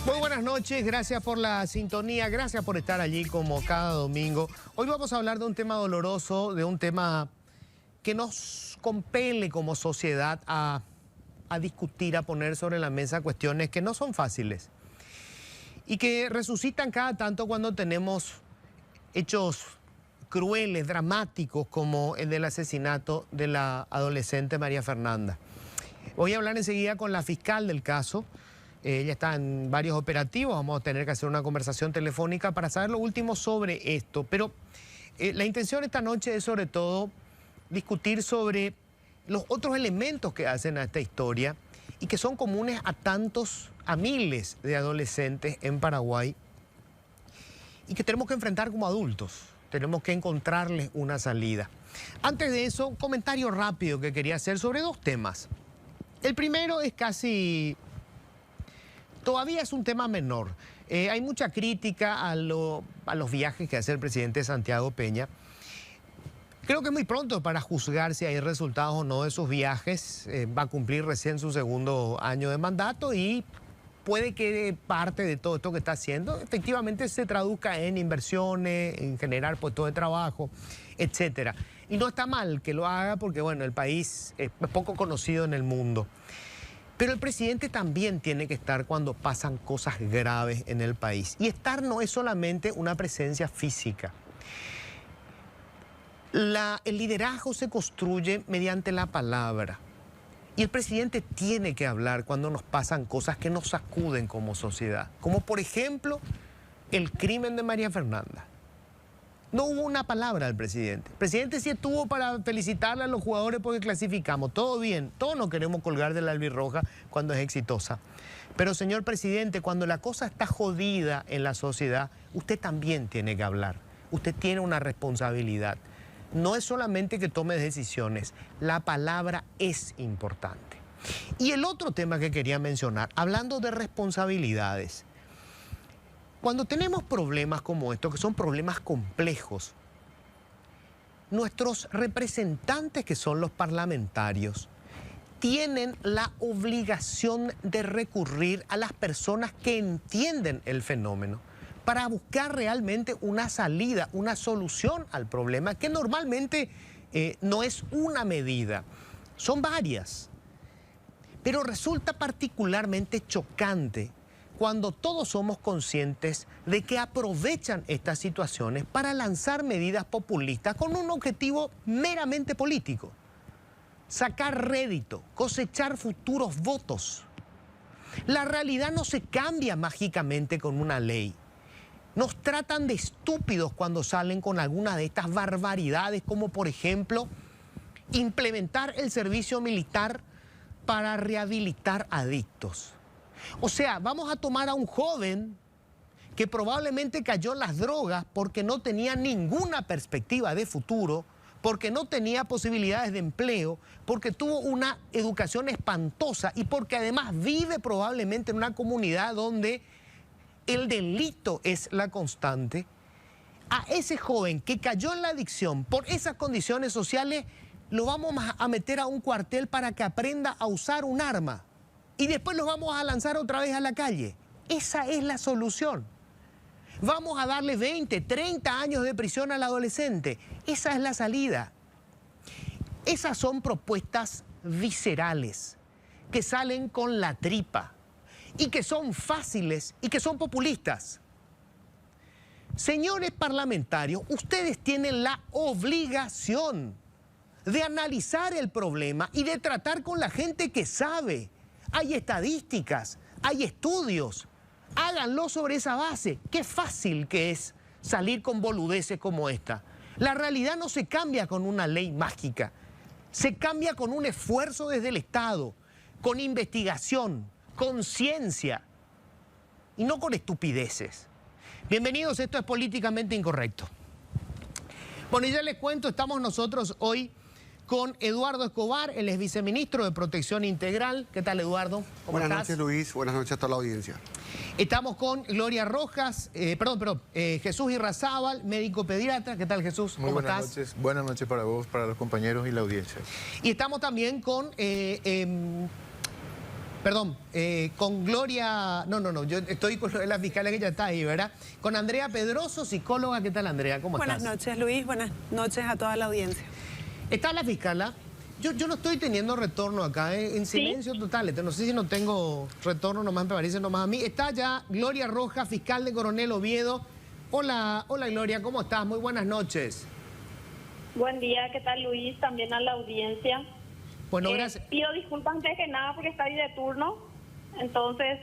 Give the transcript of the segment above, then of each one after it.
Muy buenas noches, gracias por la sintonía, gracias por estar allí como cada domingo. Hoy vamos a hablar de un tema doloroso, de un tema que nos compele como sociedad a discutir, a poner sobre la mesa cuestiones que no son fáciles y que resucitan cada tanto cuando tenemos hechos crueles, dramáticos, como el del asesinato de la adolescente María Fernanda. Voy a hablar enseguida con la fiscal del caso. Ella está en varios operativos, vamos a tener que hacer una conversación telefónica para saber lo último sobre esto. Pero la intención esta noche es sobre todo discutir sobre los otros elementos que hacen a esta historia y que son comunes a miles de adolescentes en Paraguay y que tenemos que enfrentar como adultos. Tenemos que encontrarles una salida. Antes de eso, un comentario rápido que quería hacer sobre dos temas. El primero es todavía es un tema menor. Hay mucha crítica a los viajes que hace el presidente Santiago Peña. Creo que es muy pronto para juzgar si hay resultados o no de sus viajes. Va a cumplir recién su segundo año de mandato y puede que parte de todo esto que está haciendo efectivamente se traduzca en inversiones, en generar puestos de trabajo, etcétera. Y no está mal que lo haga porque, bueno, el país es poco conocido en el mundo. Pero el presidente también tiene que estar cuando pasan cosas graves en el país. Y estar no es solamente una presencia física. El liderazgo se construye mediante la palabra. Y el presidente tiene que hablar cuando nos pasan cosas que nos sacuden como sociedad. Como por ejemplo, el crimen de María Fernanda. No hubo una palabra del presidente. El presidente sí estuvo para felicitarle a los jugadores porque clasificamos. Todo bien, todos nos queremos colgar de la albirroja cuando es exitosa. Pero señor presidente, cuando la cosa está jodida en la sociedad, usted también tiene que hablar. Usted tiene una responsabilidad. No es solamente que tome decisiones, la palabra es importante. Y el otro tema que quería mencionar, hablando de responsabilidades. Cuando tenemos problemas como estos, que son problemas complejos, nuestros representantes, que son los parlamentarios, tienen la obligación de recurrir a las personas que entienden el fenómeno para buscar realmente una salida, una solución al problema, que normalmente no es una medida, son varias. Pero resulta particularmente chocante cuando todos somos conscientes de que aprovechan estas situaciones para lanzar medidas populistas con un objetivo meramente político. Sacar rédito, cosechar futuros votos. La realidad no se cambia mágicamente con una ley. Nos tratan de estúpidos cuando salen con alguna de estas barbaridades, como por ejemplo, implementar el servicio militar para rehabilitar adictos. O sea, vamos a tomar a un joven que probablemente cayó en las drogas porque no tenía ninguna perspectiva de futuro, porque no tenía posibilidades de empleo, porque tuvo una educación espantosa y porque además vive probablemente en una comunidad donde el delito es la constante. A ese joven que cayó en la adicción por esas condiciones sociales, lo vamos a meter a un cuartel para que aprenda a usar un arma. Y después los vamos a lanzar otra vez a la calle. Esa es la solución. Vamos a darle 20, 30 años de prisión al adolescente. Esa es la salida. Esas son propuestas viscerales que salen con la tripa y que son fáciles y que son populistas. Señores parlamentarios, ustedes tienen la obligación de analizar el problema y de tratar con la gente que sabe. Hay estadísticas, hay estudios. Háganlo sobre esa base. Qué fácil que es salir con boludeces como esta. La realidad no se cambia con una ley mágica. Se cambia con un esfuerzo desde el Estado, con investigación, con ciencia y no con estupideces. Bienvenidos, esto es Políticamente Incorrecto. Bueno, y ya les cuento, estamos nosotros hoy con Eduardo Escobar, él es viceministro de Protección Integral. ¿Qué tal, Eduardo? ¿Cómo estás? Buenas noches, Luis. Buenas noches a toda la audiencia. Estamos con Gloria Rojas, Jesús Irrazábal, médico pediatra. ¿Qué tal, Jesús? Muy buenas noches. Buenas noches para vos, para los compañeros y la audiencia. Y estamos también con Perdón, con Gloria, no, yo estoy con la fiscal que ya está ahí, ¿verdad? Con Andrea Pedroso, psicóloga. ¿Qué tal, Andrea? ¿Cómo estás? Buenas noches, Luis. Buenas noches a toda la audiencia. Está la fiscala. Yo no estoy teniendo retorno acá, en silencio total. No sé si no tengo retorno, nomás me parece nomás a mí. Está ya Gloria Rojas, fiscal de Coronel Oviedo. Hola Gloria, ¿cómo estás? Muy buenas noches. Buen día, ¿qué tal, Luis? También a la audiencia. Bueno, gracias. Pido disculpas antes que nada porque estoy de turno, entonces...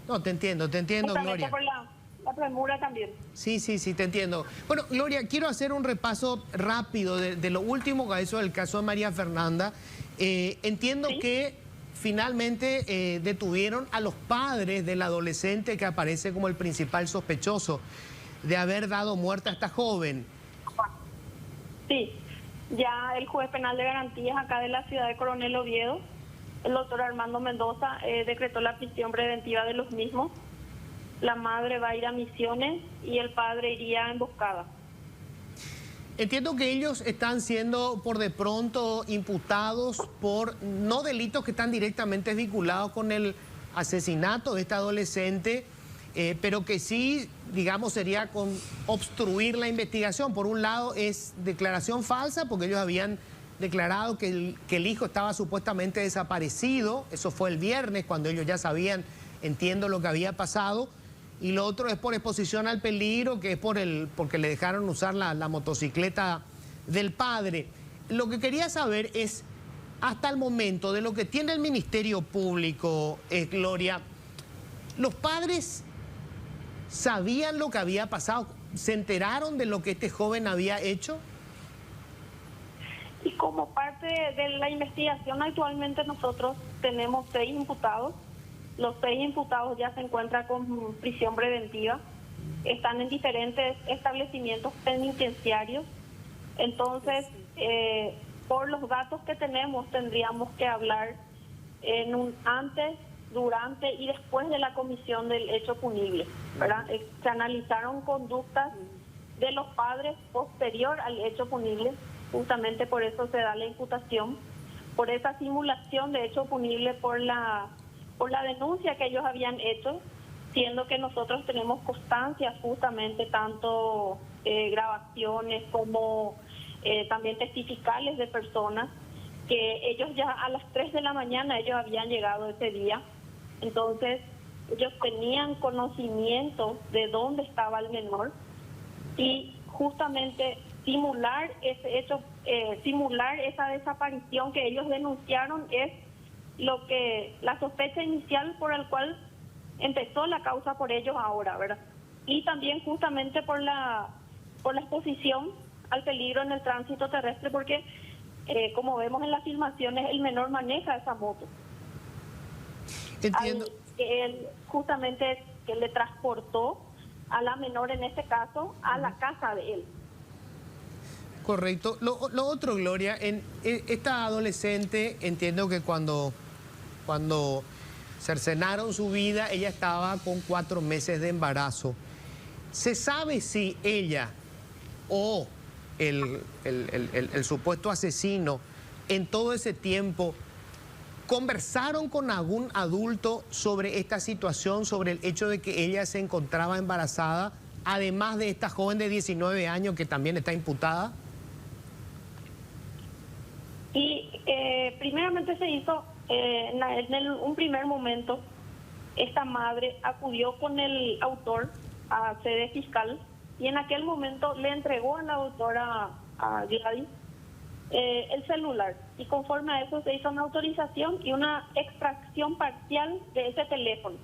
No, te entiendo, Gloria. por la premura también. Sí, te entiendo. Bueno, Gloria, quiero hacer un repaso rápido de lo último que hizo el caso de María Fernanda. Entiendo que finalmente detuvieron a los padres del adolescente que aparece como el principal sospechoso de haber dado muerte a esta joven. Sí, ya el juez penal de garantías acá de la ciudad de Coronel Oviedo, el doctor Armando Mendoza, decretó la prisión preventiva de los mismos. La madre va a ir a Misiones y el padre iría a Emboscada. Entiendo que ellos están siendo por de pronto imputados por no delitos que están directamente vinculados con el asesinato de esta adolescente, pero que sí, digamos, sería con obstruir la investigación. Por un lado es declaración falsa porque ellos habían declarado que el hijo estaba supuestamente desaparecido. Eso fue el viernes cuando ellos ya sabían, entiendo, lo que había pasado. Y lo otro es por exposición al peligro, que es porque le dejaron usar la motocicleta del padre. Lo que quería saber es, hasta el momento, de lo que tiene el Ministerio Público, Gloria, ¿los padres sabían lo que había pasado? ¿Se enteraron de lo que este joven había hecho? Y como parte de la investigación, actualmente nosotros tenemos 6 imputados. Los 6 imputados ya se encuentran con prisión preventiva, están en diferentes establecimientos penitenciarios. Entonces, por los datos que tenemos, tendríamos que hablar en un antes, durante y después de la comisión del hecho punible, ¿verdad? Se analizaron conductas de los padres posterior al hecho punible, justamente por eso se da la imputación, por esa simulación de hecho punible, por la denuncia que ellos habían hecho, siendo que nosotros tenemos constancias justamente, tanto grabaciones como también testificales de personas, que ellos ya a las 3 de la mañana ellos habían llegado ese día. Entonces ellos tenían conocimiento de dónde estaba el menor y justamente simular ese hecho, simular esa desaparición que ellos denunciaron es lo que la sospecha inicial por el cual empezó la causa por ellos ahora, ¿verdad? Y también justamente por la exposición al peligro en el tránsito terrestre, porque como vemos en las filmaciones, el menor maneja esa moto. Entiendo. Él justamente que le transportó a la menor, en este caso, a la casa de él. Correcto. Lo otro, Gloria, esta adolescente, entiendo que cuando cercenaron su vida, ella estaba con 4 meses de embarazo. ¿Se sabe si ella o el supuesto asesino en todo ese tiempo conversaron con algún adulto sobre esta situación, sobre el hecho de que ella se encontraba embarazada, además de esta joven de 19 años que también está imputada? Y primeramente se hizo, en un primer momento, esta madre acudió con el autor a sede fiscal y en aquel momento le entregó a la autora, a Gladys, el celular. Y conforme a eso se hizo una autorización y una extracción parcial de ese teléfono.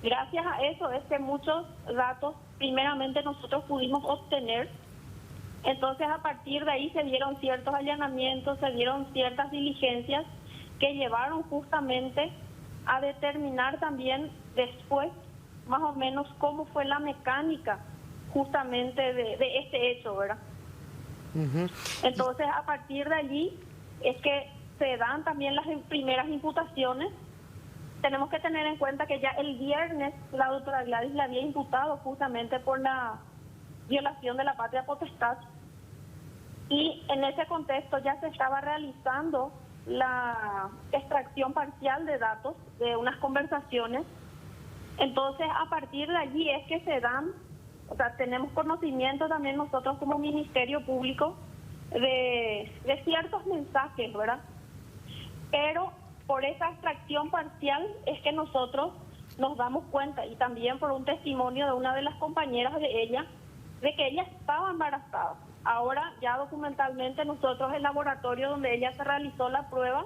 Gracias a eso es que muchos datos, primeramente nosotros pudimos obtener. Entonces a partir de ahí se dieron ciertos allanamientos, se dieron ciertas diligencias que llevaron justamente a determinar también después más o menos cómo fue la mecánica justamente de este hecho, ¿verdad? Entonces a partir de allí es que se dan también las primeras imputaciones. Tenemos que tener en cuenta que ya el viernes la doctora Gladys la había imputado justamente por la violación de la patria potestad y en ese contexto ya se estaba realizando la extracción parcial de datos de unas conversaciones. Entonces, a partir de allí es que se dan, o sea, tenemos conocimiento también nosotros como Ministerio Público de ciertos mensajes, ¿verdad? Pero por esa extracción parcial es que nosotros nos damos cuenta, y también por un testimonio de una de las compañeras de ella, de que ella estaba embarazada. Ahora ya documentalmente nosotros, el laboratorio donde ella se realizó la prueba,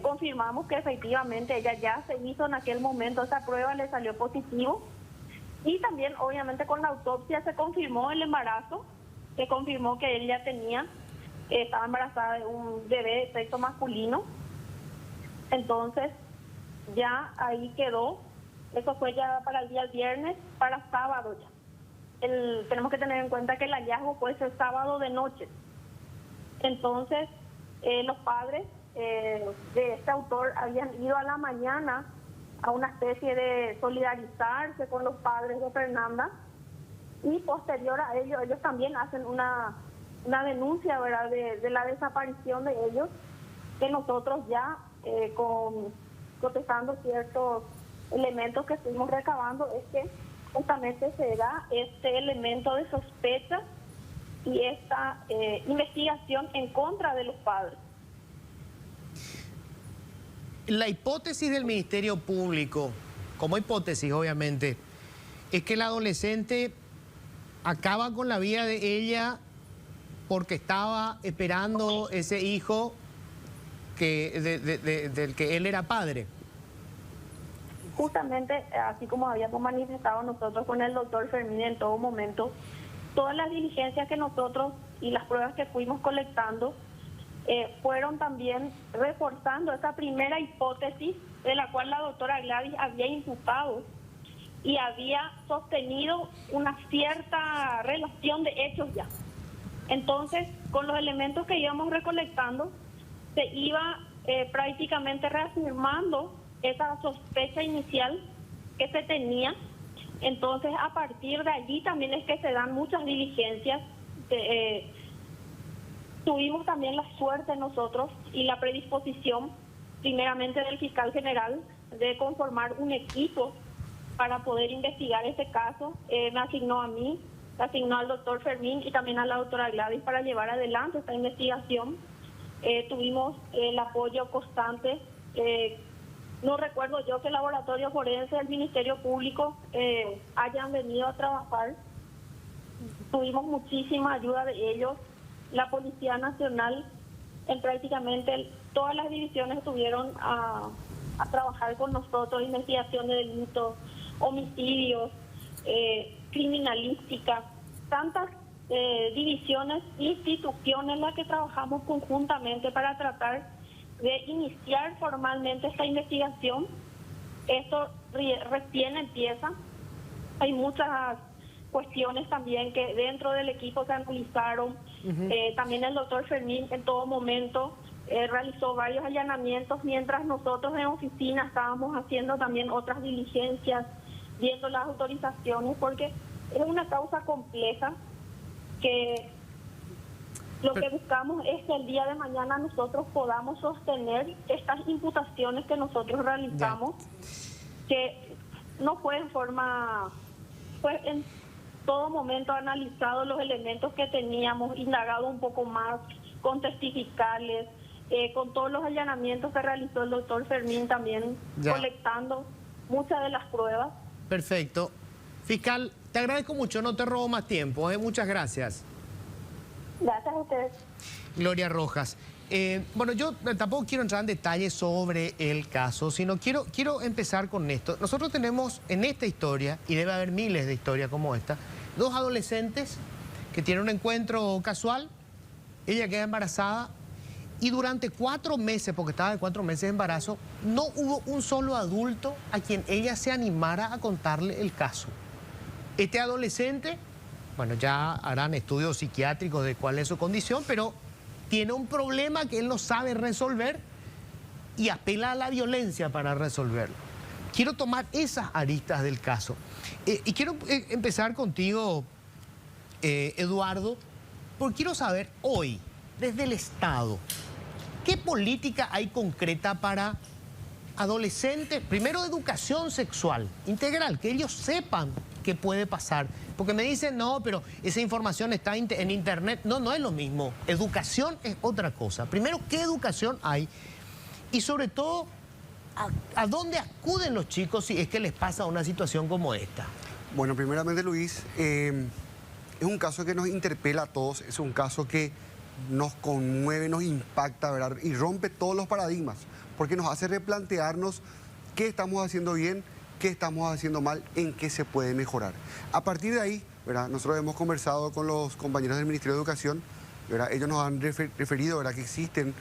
confirmamos que efectivamente ella ya se hizo en aquel momento esa prueba, le salió positivo. Y también obviamente con la autopsia se confirmó el embarazo, se confirmó que ella estaba embarazada de un bebé de sexo masculino. Entonces ya ahí quedó, eso fue ya para el día viernes, para sábado ya. Tenemos que tener en cuenta que el hallazgo puede ser sábado de noche. Entonces los padres de este autor habían ido a la mañana a una especie de solidarizarse con los padres de Fernanda, y posterior a ello ellos también hacen una denuncia, ¿verdad?, de la desaparición de ellos, que nosotros ya contestando ciertos elementos que estuvimos recabando, es que justamente se da este elemento de sospecha y esta investigación en contra de los padres. La hipótesis del Ministerio Público, como hipótesis obviamente, es que el adolescente acaba con la vida de ella porque estaba esperando ese hijo del que él era padre. Justamente, así como habíamos manifestado nosotros con el doctor Fermín en todo momento, todas las diligencias que nosotros y las pruebas que fuimos colectando fueron también reforzando esa primera hipótesis de la cual la doctora Gladys había imputado y había sostenido una cierta relación de hechos ya. Entonces, con los elementos que íbamos recolectando, se iba prácticamente reafirmando esa sospecha inicial que se tenía. Entonces, a partir de allí también es que se dan muchas diligencias. Tuvimos también la suerte nosotros y la predisposición, primeramente del fiscal general, de conformar un equipo para poder investigar este caso. Me asignó a mí, me asignó al doctor Fermín y también a la doctora Gladys para llevar adelante esta investigación. Tuvimos el apoyo constante. No recuerdo yo que el laboratorio forense del Ministerio Público hayan venido a trabajar. Tuvimos muchísima ayuda de ellos. La Policía Nacional, en prácticamente todas las divisiones estuvieron a trabajar con nosotros, investigación de delitos, homicidios, criminalística, tantas divisiones, instituciones en las que trabajamos conjuntamente para tratar de iniciar formalmente esta investigación. Esto recién empieza. Hay muchas cuestiones también que dentro del equipo se analizaron. También el doctor Fermín en todo momento realizó varios allanamientos, mientras nosotros en oficina estábamos haciendo también otras diligencias, viendo las autorizaciones, porque es una causa compleja que lo que buscamos es que el día de mañana nosotros podamos sostener estas imputaciones que nosotros realizamos, que no fue en forma, fue en todo momento analizado los elementos que teníamos, indagado un poco más con testificales, con todos los allanamientos que realizó el doctor Fermín también, colectando muchas de las pruebas. Perfecto. Fiscal, te agradezco mucho, no te robo más tiempo, muchas gracias. Gracias a ustedes. Gloria Rojas. Bueno, yo tampoco quiero entrar en detalles sobre el caso, sino quiero empezar con esto. Nosotros tenemos en esta historia, y debe haber miles de historias como esta, dos adolescentes que tienen un encuentro casual, ella queda embarazada, y durante 4 meses, porque estaba de 4 meses de embarazo, no hubo un solo adulto a quien ella se animara a contarle el caso. Este adolescente, bueno, ya harán estudios psiquiátricos de cuál es su condición, pero tiene un problema que él no sabe resolver y apela a la violencia para resolverlo. Quiero tomar esas aristas del caso. Y quiero empezar contigo, Eduardo, porque quiero saber hoy, desde el Estado, ¿Qué política hay concreta para adolescentes? Primero, educación sexual integral, que ellos sepan qué puede pasar. Porque me dicen, no, pero esa información está en internet. No, no es lo mismo. Educación es otra cosa. Primero, ¿qué educación hay? Y sobre todo, ¿a dónde acuden los chicos si es que les pasa una situación como esta? Bueno, primeramente, Luis, es un caso que nos interpela a todos, es un caso que nos conmueve, nos impacta, ¿verdad? Y rompe todos los paradigmas, porque nos hace replantearnos qué estamos haciendo bien, qué estamos haciendo mal, en qué se puede mejorar. A partir de ahí, ¿verdad? Nosotros hemos conversado con los compañeros del Ministerio de Educación, ¿verdad? Ellos nos han referido, ¿verdad?, que existen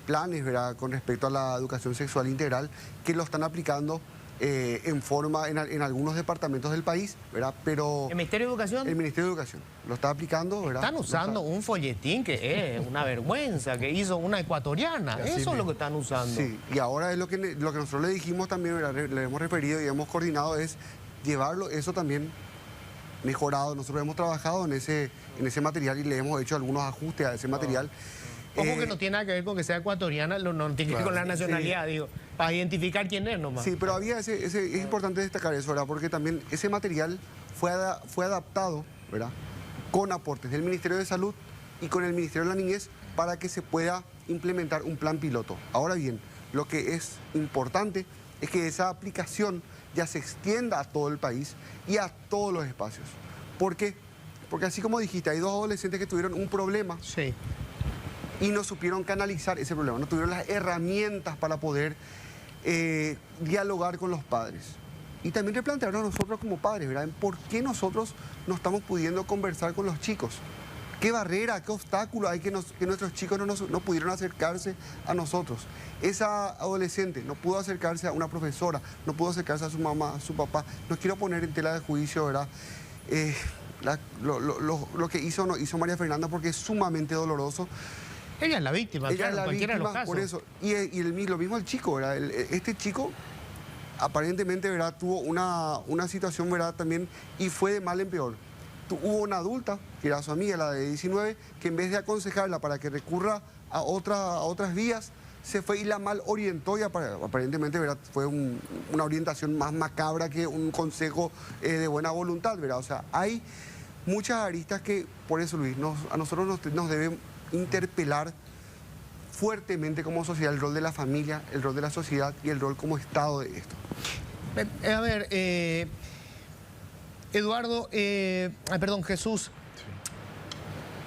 planes, ¿verdad?, con respecto a la educación sexual integral, que lo están aplicando en algunos departamentos del país, ¿verdad? Pero ¿El Ministerio de Educación? el Ministerio de Educación lo está aplicando, ¿verdad? Están usando un folletín que es una vergüenza, que hizo una ecuatoriana. Eso es lo que están usando. Sí, y ahora es lo que nosotros le dijimos también, ¿verdad?, le hemos referido y hemos coordinado, es llevarlo, eso también mejorado. Nosotros hemos trabajado en ese material y le hemos hecho algunos ajustes a ese material. Ojo que no tiene nada que ver con que sea ecuatoriana, no tiene que ver con la nacionalidad, digo, para identificar quién es nomás. Sí, pero había es importante destacar eso, ¿verdad? Porque también ese material fue adaptado, ¿verdad?, con aportes del Ministerio de Salud y con el Ministerio de la Niñez para que se pueda implementar un plan piloto. Ahora bien, lo que es importante es que esa aplicación ya se extienda a todo el país y a todos los espacios. ¿Por qué? Porque así como dijiste, hay dos adolescentes que tuvieron un problema. Sí. Y no supieron canalizar ese problema, no tuvieron las herramientas para poder dialogar con los padres. Y también replantearnos nosotros como padres, ¿verdad?, ¿por qué nosotros no estamos pudiendo conversar con los chicos? ¿Qué barrera, qué obstáculo hay que nuestros chicos no pudieron acercarse a nosotros? Esa adolescente no pudo acercarse a una profesora, no pudo acercarse a su mamá, a su papá. No quiero poner en tela de juicio, ¿verdad?, lo que hizo María Fernanda, porque es sumamente doloroso. Ella es la víctima, Ella claro, es la cualquiera víctima, de los casos. por eso. Y lo mismo el chico, ¿verdad? Este chico aparentemente, ¿verdad?, tuvo una situación, ¿verdad?, también, y fue de mal en peor. Hubo una adulta, que era su amiga, la de 19, que en vez de aconsejarla para que recurra a otras vías, se fue y la mal orientó y aparentemente, ¿verdad?, fue una orientación más macabra que un consejo de buena voluntad, ¿verdad? O sea, hay muchas aristas que, por eso, Luis, a nosotros nos debe interpelar fuertemente como sociedad el rol de la familia, el rol de la sociedad y el rol como Estado de esto. A ver, Eduardo, perdón, Jesús, sí.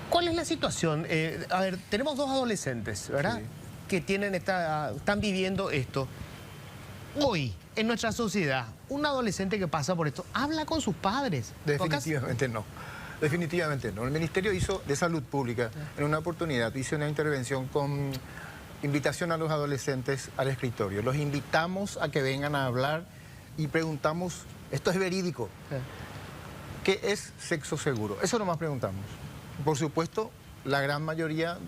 ¿Cuál es la situación? A ver, tenemos dos adolescentes, ¿verdad? Sí. Que están viviendo esto. Hoy, en nuestra sociedad, un adolescente que pasa por esto, ¿habla con sus padres? Definitivamente no. Definitivamente no. El Ministerio de Salud Pública, en una oportunidad, hizo una intervención con invitación a los adolescentes al escritorio. Los invitamos a que vengan a hablar y preguntamos, esto es verídico, ¿qué es sexo seguro? Eso nomás preguntamos. Por supuesto, la gran mayoría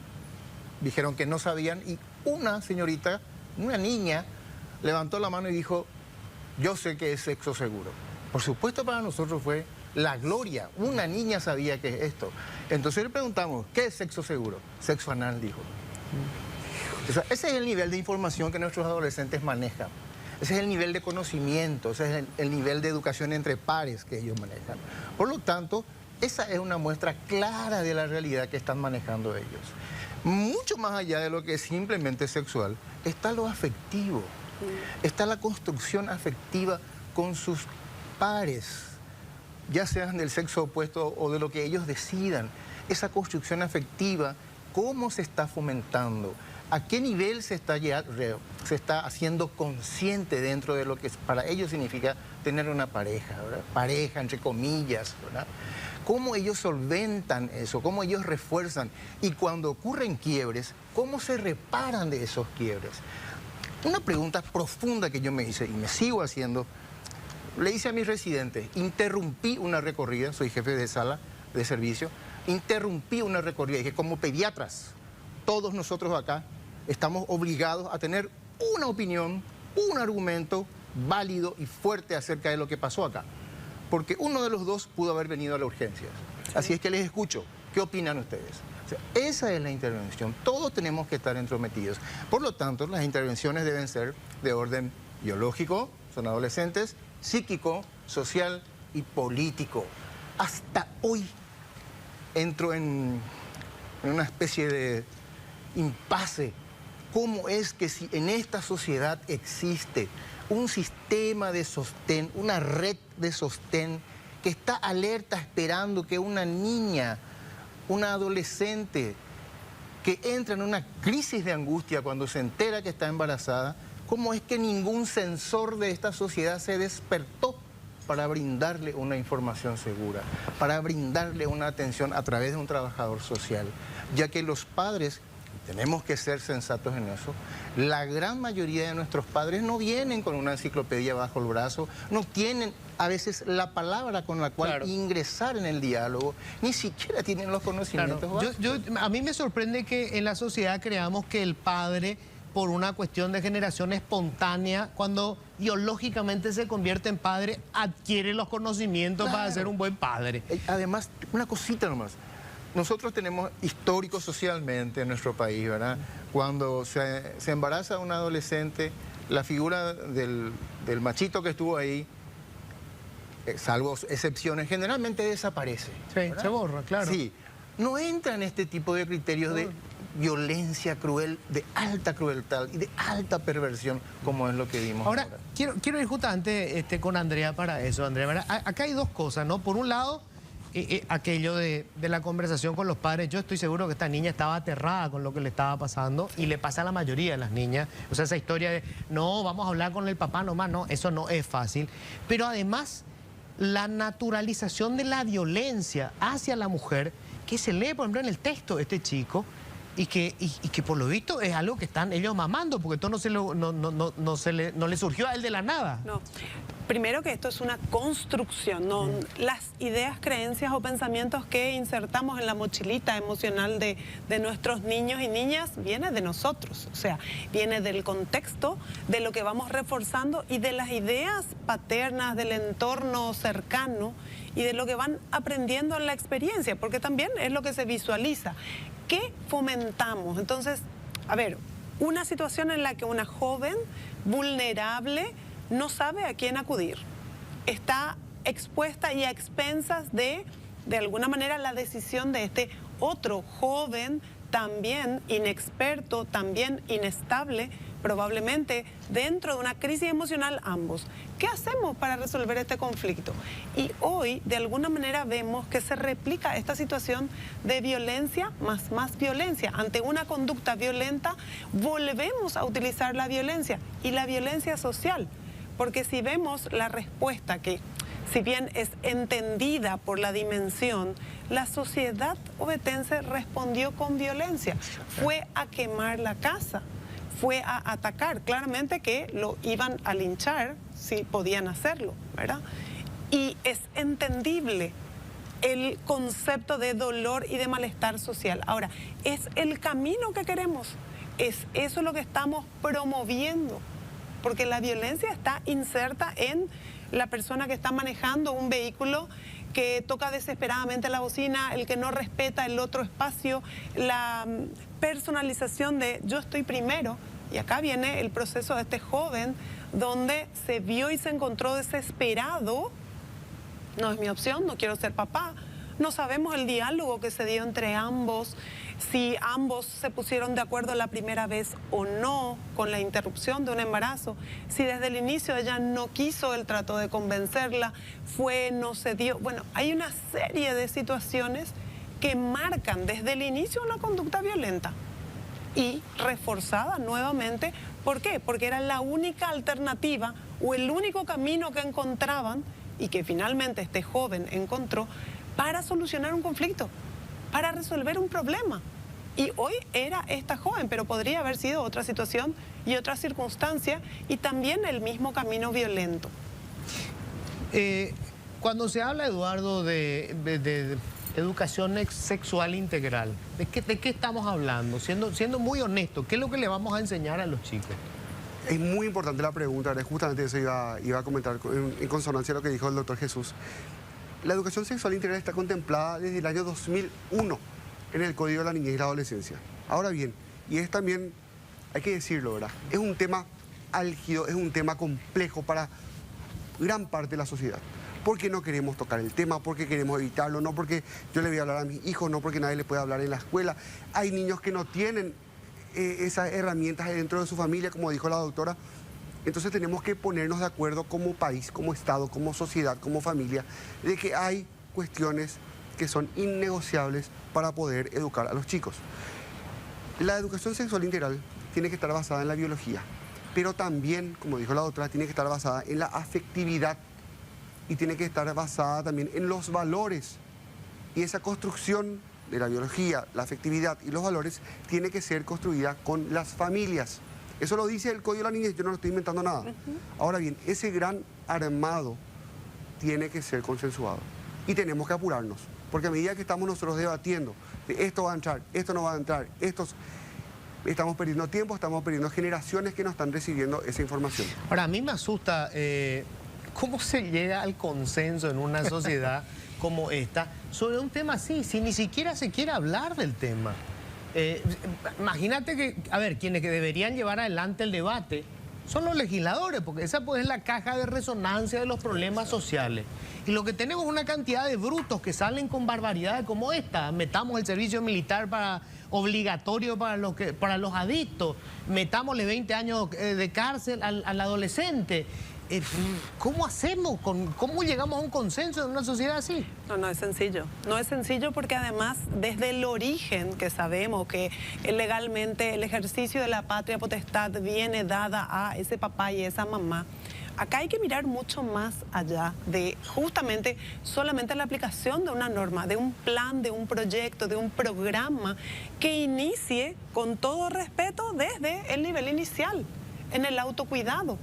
dijeron que no sabían y una señorita, una niña, levantó la mano y dijo, yo sé que es sexo seguro. Por supuesto, para nosotros fue la gloria. Una niña sabía que es esto. Entonces le preguntamos, ¿qué es sexo seguro? Sexo anal, dijo. O sea, ese es el nivel de información que nuestros adolescentes manejan. Ese es el nivel de conocimiento, ese es el nivel de educación entre pares que ellos manejan. Por lo tanto, esa es una muestra clara de la realidad que están manejando ellos. Mucho más allá de lo que es simplemente sexual, está lo afectivo. Está la construcción afectiva con sus pares, ya sean del sexo opuesto o de lo que ellos decidan. Esa construcción afectiva, ¿cómo se está fomentando? ¿A qué nivel se está haciendo consciente dentro de lo que para ellos significa tener una pareja, ¿verdad? Pareja, entre comillas, ¿verdad? ¿Cómo ellos solventan eso? ¿Cómo ellos refuerzan? Y cuando ocurren quiebres, ¿cómo se reparan de esos quiebres? Una pregunta profunda que yo me hice y me sigo haciendo, le hice a mis residentes, interrumpí una recorrida, soy jefe de sala de servicio, interrumpí una recorrida y dije, como pediatras, todos nosotros acá estamos obligados a tener una opinión, un argumento válido y fuerte acerca de lo que pasó acá. Porque uno de los dos pudo haber venido a la urgencia. Así es que les escucho. ¿Qué opinan ustedes? O sea, esa es la intervención. Todos tenemos que estar entrometidos. Por lo tanto, las intervenciones deben ser de orden biológico, son adolescentes, psíquico, social y político. Hasta hoy entro en una especie de impasse. ¿Cómo es que si en esta sociedad existe un sistema de sostén, una red de sostén que está alerta esperando que una niña, una adolescente que entra en una crisis de angustia cuando se entera que está embarazada, cómo es que ningún sensor de esta sociedad se despertó para brindarle una información segura, para brindarle una atención a través de un trabajador social, ya que los padres, tenemos que ser sensatos en eso, la gran mayoría de nuestros padres no vienen con una enciclopedia bajo el brazo, no tienen a veces la palabra con la cual ingresar en el diálogo, ni siquiera tienen los conocimientos básicos. A mí me sorprende que en la sociedad creamos que el padre, por una cuestión de generación espontánea, cuando biológicamente se convierte en padre, adquiere los conocimientos para ser un buen padre. Además, una cosita nomás. Nosotros tenemos histórico socialmente en nuestro país, ¿verdad? Cuando se embaraza un adolescente, la figura del machito que estuvo ahí, salvo excepciones, generalmente desaparece. Sí, se borra, claro. Sí, no entra en este tipo de criterios de violencia cruel, de alta crueldad y de alta perversión, como es lo que vimos ahora. Quiero ir justamente con Andrea para eso, Andrea, ¿verdad? Acá hay dos cosas, ¿no? Por un lado, aquello de la conversación con los padres. Yo estoy seguro que esta niña estaba aterrada con lo que le estaba pasando y le pasa a la mayoría de las niñas. O sea, esa historia de, no, vamos a hablar con el papá nomás, no, eso no es fácil. Pero además, la naturalización de la violencia hacia la mujer, que se lee, por ejemplo, en el texto de este chico, y que por lo visto es algo que están ellos mamando, porque esto no le surgió a él de la nada. No. Primero que esto es una construcción, ¿no? Las ideas, creencias o pensamientos que insertamos en la mochilita emocional de nuestros niños y niñas viene de nosotros, o sea, viene del contexto, de lo que vamos reforzando y de las ideas paternas, del entorno cercano y de lo que van aprendiendo en la experiencia, porque también es lo que se visualiza. ¿Qué fomentamos? Entonces, a ver, una situación en la que una joven vulnerable no sabe a quién acudir, está expuesta y a expensas de alguna manera, la decisión de este otro joven, también inexperto, también inestable, probablemente dentro de una crisis emocional ambos. ¿Qué hacemos para resolver este conflicto? Y hoy, de alguna manera, vemos que se replica esta situación de violencia más violencia. Ante una conducta violenta, volvemos a utilizar la violencia y la violencia social. Porque si vemos la respuesta que, si bien es entendida por la dimensión, la sociedad ovetense respondió con violencia. Fue a quemar la casa, fue a atacar. Claramente que lo iban a linchar si podían hacerlo, ¿verdad? Y es entendible el concepto de dolor y de malestar social. Ahora, ¿es el camino que queremos? ¿Es eso lo que estamos promoviendo? Porque la violencia está inserta en la persona que está manejando un vehículo, que toca desesperadamente la bocina, el que no respeta el otro espacio, la personalización de yo estoy primero. Y acá viene el proceso de este joven donde se vio y se encontró desesperado. No es mi opción, no quiero ser papá. No sabemos el diálogo que se dio entre ambos, si ambos se pusieron de acuerdo la primera vez o no con la interrupción de un embarazo, si desde el inicio ella no quiso, él trató de convencerla, no se dio. Bueno, hay una serie de situaciones que marcan desde el inicio una conducta violenta y reforzada nuevamente. ¿Por qué? Porque era la única alternativa o el único camino que encontraban y que finalmente este joven encontró para solucionar un conflicto, para resolver un problema. Y hoy era esta joven, pero podría haber sido otra situación y otra circunstancia y también el mismo camino violento. Cuando se habla, Eduardo, de educación sexual integral, ¿de qué estamos hablando? Siendo muy honesto, ¿qué es lo que le vamos a enseñar a los chicos? Es muy importante la pregunta, justamente eso iba a comentar en consonancia a lo que dijo el doctor Jesús. La educación sexual integral está contemplada desde el año 2001 en el Código de la Niñez y la Adolescencia. Ahora bien, y es también, hay que decirlo, ¿verdad? Es un tema álgido, es un tema complejo para gran parte de la sociedad. Porque no queremos tocar el tema, porque queremos evitarlo, no porque yo le voy a hablar a mis hijos, no porque nadie le puede hablar en la escuela. Hay niños que no tienen esas herramientas dentro de su familia, como dijo la doctora. Entonces tenemos que ponernos de acuerdo como país, como Estado, como sociedad, como familia, de que hay cuestiones que son innegociables para poder educar a los chicos. La educación sexual integral tiene que estar basada en la biología, pero también, como dijo la doctora, tiene que estar basada en la afectividad y tiene que estar basada también en los valores. Y esa construcción de la biología, la afectividad y los valores tiene que ser construida con las familias. Eso lo dice el Código de la Niñez, yo no lo estoy inventando nada. Ahora bien, ese gran armado tiene que ser consensuado y tenemos que apurarnos, porque a medida que estamos nosotros debatiendo de esto va a entrar, esto no va a entrar, estamos perdiendo tiempo, estamos perdiendo generaciones que no están recibiendo esa información. Ahora, a mí me asusta cómo se llega al consenso en una sociedad como esta sobre un tema así, si ni siquiera se quiere hablar del tema. Imagínate que, a ver, quienes que deberían llevar adelante el debate son los legisladores, porque esa pues es la caja de resonancia de los problemas sociales. Y lo que tenemos es una cantidad de brutos que salen con barbaridades como esta. Metamos el servicio militar obligatorio para los adictos, metámosle 20 años de cárcel al adolescente. ¿Cómo hacemos? ¿Cómo llegamos a un consenso en una sociedad así? No es sencillo. No es sencillo porque además desde el origen que sabemos que legalmente el ejercicio de la patria potestad viene dada a ese papá y esa mamá. Acá hay que mirar mucho más allá de justamente solamente la aplicación de una norma, de un plan, de un proyecto, de un programa que inicie con todo respeto desde el nivel inicial, en el autocuidado.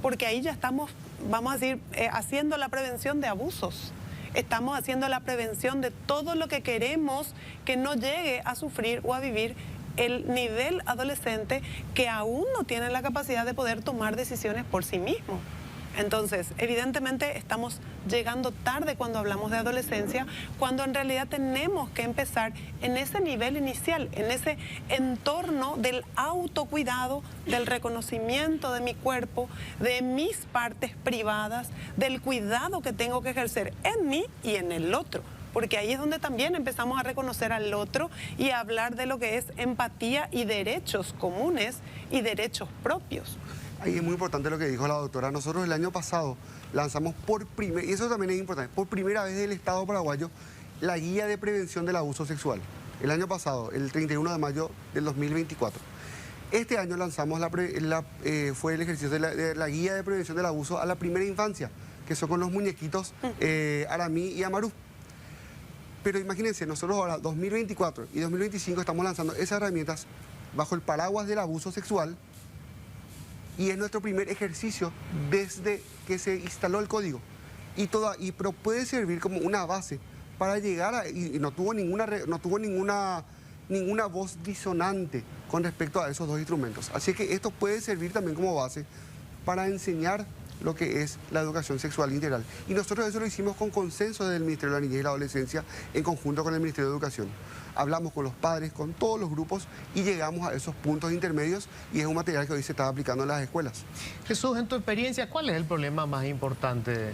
Porque ahí ya estamos, vamos a decir, haciendo la prevención de abusos. Estamos haciendo la prevención de todo lo que queremos que no llegue a sufrir o a vivir el nivel adolescente que aún no tiene la capacidad de poder tomar decisiones por sí mismo. Entonces, evidentemente estamos llegando tarde cuando hablamos de adolescencia, cuando en realidad tenemos que empezar en ese nivel inicial, en ese entorno del autocuidado, del reconocimiento de mi cuerpo, de mis partes privadas, del cuidado que tengo que ejercer en mí y en el otro. Porque ahí es donde también empezamos a reconocer al otro y a hablar de lo que es empatía y derechos comunes y derechos propios. Ahí es muy importante lo que dijo la doctora. Nosotros el año pasado lanzamos y eso también es importante, por primera vez del Estado paraguayo, la guía de prevención del abuso sexual. El año pasado, el 31 de mayo del 2024. Este año lanzamos fue el ejercicio de la guía de prevención del abuso a la primera infancia, que son con los muñequitos Aramí y Amarú. Pero imagínense, nosotros ahora, 2024 y 2025, estamos lanzando esas herramientas bajo el paraguas del abuso sexual. Y es nuestro primer ejercicio desde que se instaló el código. Pero puede servir como una base para llegar y no tuvo ninguna voz disonante con respecto a esos dos instrumentos. Así que esto puede servir también como base para enseñar lo que es la educación sexual integral. Y nosotros eso lo hicimos con consenso del Ministerio de la Niñez y la Adolescencia en conjunto con el Ministerio de Educación. Hablamos con los padres, con todos los grupos y llegamos a esos puntos intermedios y es un material que hoy se está aplicando en las escuelas. Jesús, en tu experiencia, ¿cuál es el problema más importante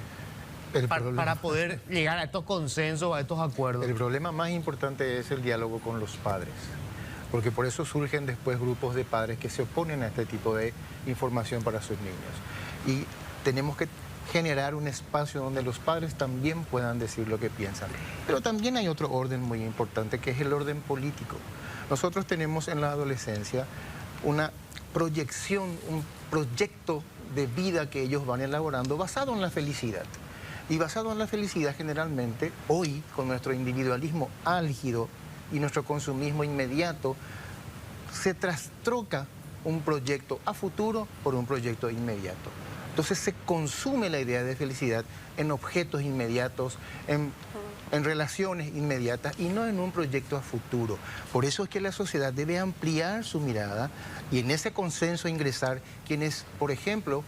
para poder llegar a estos consensos, a estos acuerdos? El problema más importante es el diálogo con los padres, porque por eso surgen después grupos de padres que se oponen a este tipo de información para sus niños. Y tenemos que generar un espacio donde los padres también puedan decir lo que piensan. Pero también hay otro orden muy importante, que es el orden político. Nosotros tenemos en la adolescencia una proyección, un proyecto de vida que ellos van elaborando basado en la felicidad. Y basado en la felicidad generalmente, hoy, con nuestro individualismo álgido y nuestro consumismo inmediato, se trastroca un proyecto a futuro por un proyecto inmediato. Entonces se consume la idea de felicidad en objetos inmediatos, en relaciones inmediatas y no en un proyecto a futuro. Por eso es que la sociedad debe ampliar su mirada y en ese consenso ingresar quienes, por ejemplo,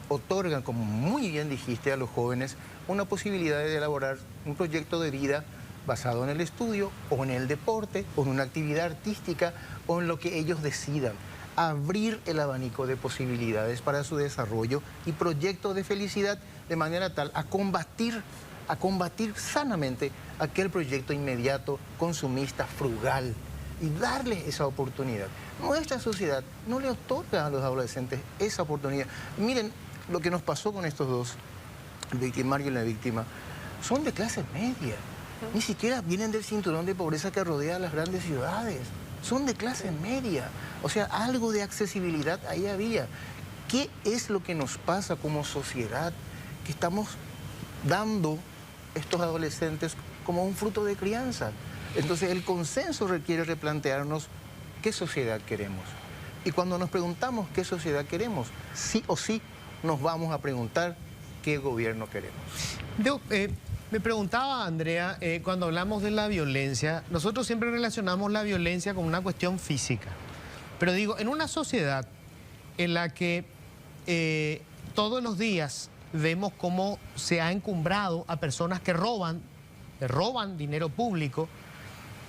otorgan, como muy bien dijiste, a los jóvenes una posibilidad de elaborar un proyecto de vida basado en el estudio o en el deporte o en una actividad artística o en lo que ellos decidan. Abrir el abanico de posibilidades para su desarrollo y proyectos de felicidad de manera tal a combatir sanamente aquel proyecto inmediato, consumista, frugal, y darles esa oportunidad. Nuestra sociedad no le otorga a los adolescentes esa oportunidad. Miren lo que nos pasó con estos dos, el victimario y la víctima, son de clase media. Ni siquiera vienen del cinturón de pobreza que rodea las grandes ciudades. Son de clase media. O sea, algo de accesibilidad ahí había. ¿Qué es lo que nos pasa como sociedad? Que estamos dando estos adolescentes como un fruto de crianza. Entonces el consenso requiere replantearnos qué sociedad queremos. Y cuando nos preguntamos qué sociedad queremos, sí o sí nos vamos a preguntar qué gobierno queremos. Me preguntaba, Andrea, cuando hablamos de la violencia, nosotros siempre relacionamos la violencia con una cuestión física. Pero digo, en una sociedad en la que todos los días vemos cómo se ha encumbrado a personas que roban dinero público,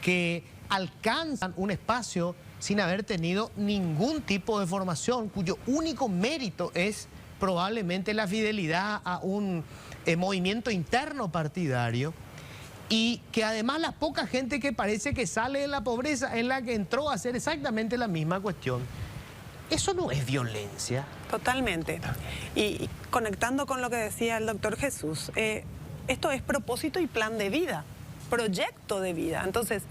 que alcanzan un espacio sin haber tenido ningún tipo de formación, cuyo único mérito es probablemente la fidelidad a un movimiento interno partidario, y que además la poca gente que parece que sale de la pobreza es la que entró a hacer exactamente la misma cuestión. ¿Eso no es violencia? Totalmente. Y conectando con lo que decía el doctor Jesús, esto es propósito y plan de vida, proyecto de vida. Entonces,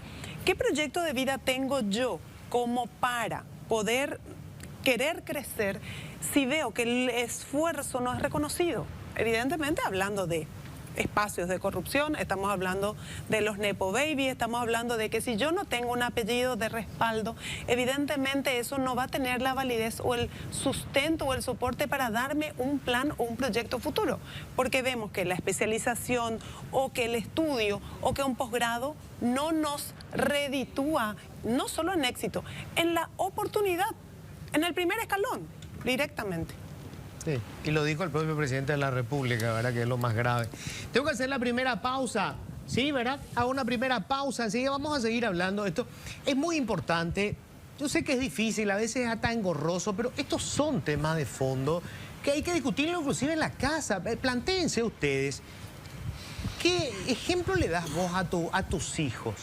¿qué proyecto de vida tengo yo como para poder querer crecer si veo que el esfuerzo no es reconocido? Evidentemente, hablando de espacios de corrupción, estamos hablando de los Nepo Baby, estamos hablando de que si yo no tengo un apellido de respaldo, evidentemente eso no va a tener la validez o el sustento o el soporte para darme un plan o un proyecto futuro, porque vemos que la especialización o que el estudio o que un posgrado no nos reditúa, no solo en éxito, en la oportunidad, en el primer escalón, directamente. Sí, y lo dijo el propio presidente de la República, ¿verdad? Que es lo más grave. Tengo que hacer la primera pausa, ¿sí, verdad? Hago una primera pausa, así que vamos a seguir hablando. Esto es muy importante. Yo sé que es difícil, a veces es hasta engorroso, pero estos son temas de fondo que hay que discutirlo inclusive en la casa. Plantéense ustedes, ¿qué ejemplo le das vos a tus hijos?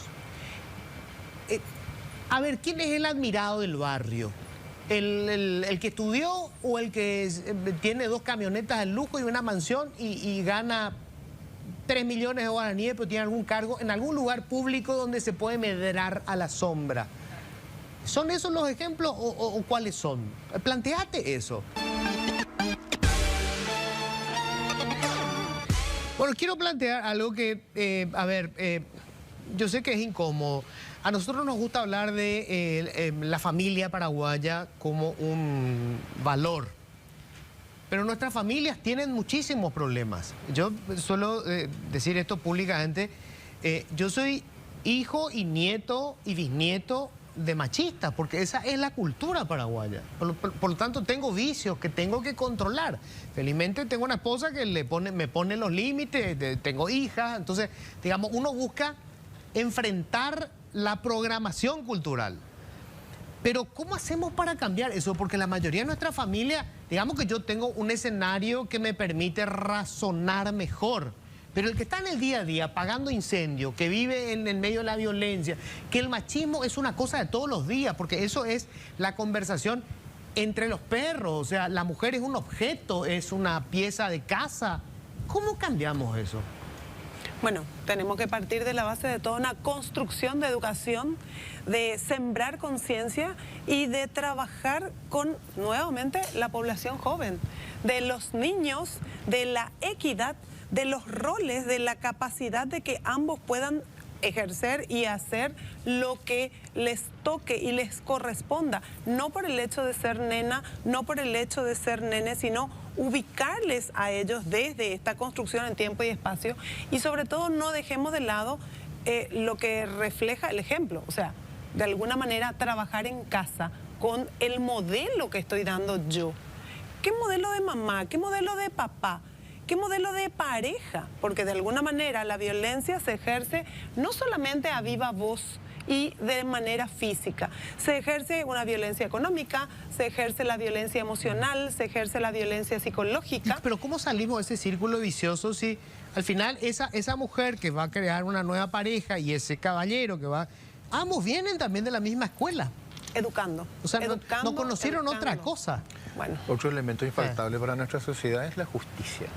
A ver, ¿quién es el admirado del barrio? ¿El que estudió o el que tiene 2 camionetas de lujo y una mansión y gana 3 millones de guaraníes, pero tiene algún cargo en algún lugar público donde se puede medrar a la sombra? ¿Son esos los ejemplos o cuáles son? Planteate eso. Bueno, quiero plantear algo que, yo sé que es incómodo. A nosotros nos gusta hablar de la familia paraguaya como un valor, pero nuestras familias tienen muchísimos problemas. Yo suelo decir esto públicamente, yo soy hijo y nieto y bisnieto de machistas, porque esa es la cultura paraguaya. Por lo tanto, tengo vicios que tengo que controlar. Felizmente tengo una esposa que me pone los límites, tengo hijas, entonces, digamos, uno busca enfrentar la programación cultural. Pero ¿cómo hacemos para cambiar eso? Porque la mayoría de nuestra familia, digamos que yo tengo un escenario que me permite razonar mejor, pero el que está en el día a día apagando incendios, que vive en el medio de la violencia, que el machismo es una cosa de todos los días, porque eso es la conversación entre los perros, o sea, la mujer es un objeto, es una pieza de casa. ¿Cómo cambiamos eso? Bueno, tenemos que partir de la base de toda una construcción de educación, de sembrar conciencia y de trabajar con, nuevamente, la población joven, de los niños, de la equidad, de los roles, de la capacidad de que ambos puedan ejercer y hacer lo que les toque y les corresponda, no por el hecho de ser nena, no por el hecho de ser nene, sino ubicarles a ellos desde esta construcción en tiempo y espacio, y sobre todo no dejemos de lado lo que refleja el ejemplo, o sea, de alguna manera trabajar en casa con el modelo que estoy dando yo. ¿Qué modelo de mamá? ¿Qué modelo de papá? ¿Qué modelo de pareja? Porque de alguna manera la violencia se ejerce no solamente a viva voz y de manera física. Se ejerce una violencia económica, se ejerce la violencia emocional, se ejerce la violencia psicológica. Pero ¿cómo salimos de ese círculo vicioso si al final esa mujer que va a crear una nueva pareja y ese caballero que va... Ambos vienen también de la misma escuela. Educando. O sea, educando, no conocieron otra educando. cosa. Bueno. Otro elemento infaltable para nuestra sociedad es la justicia.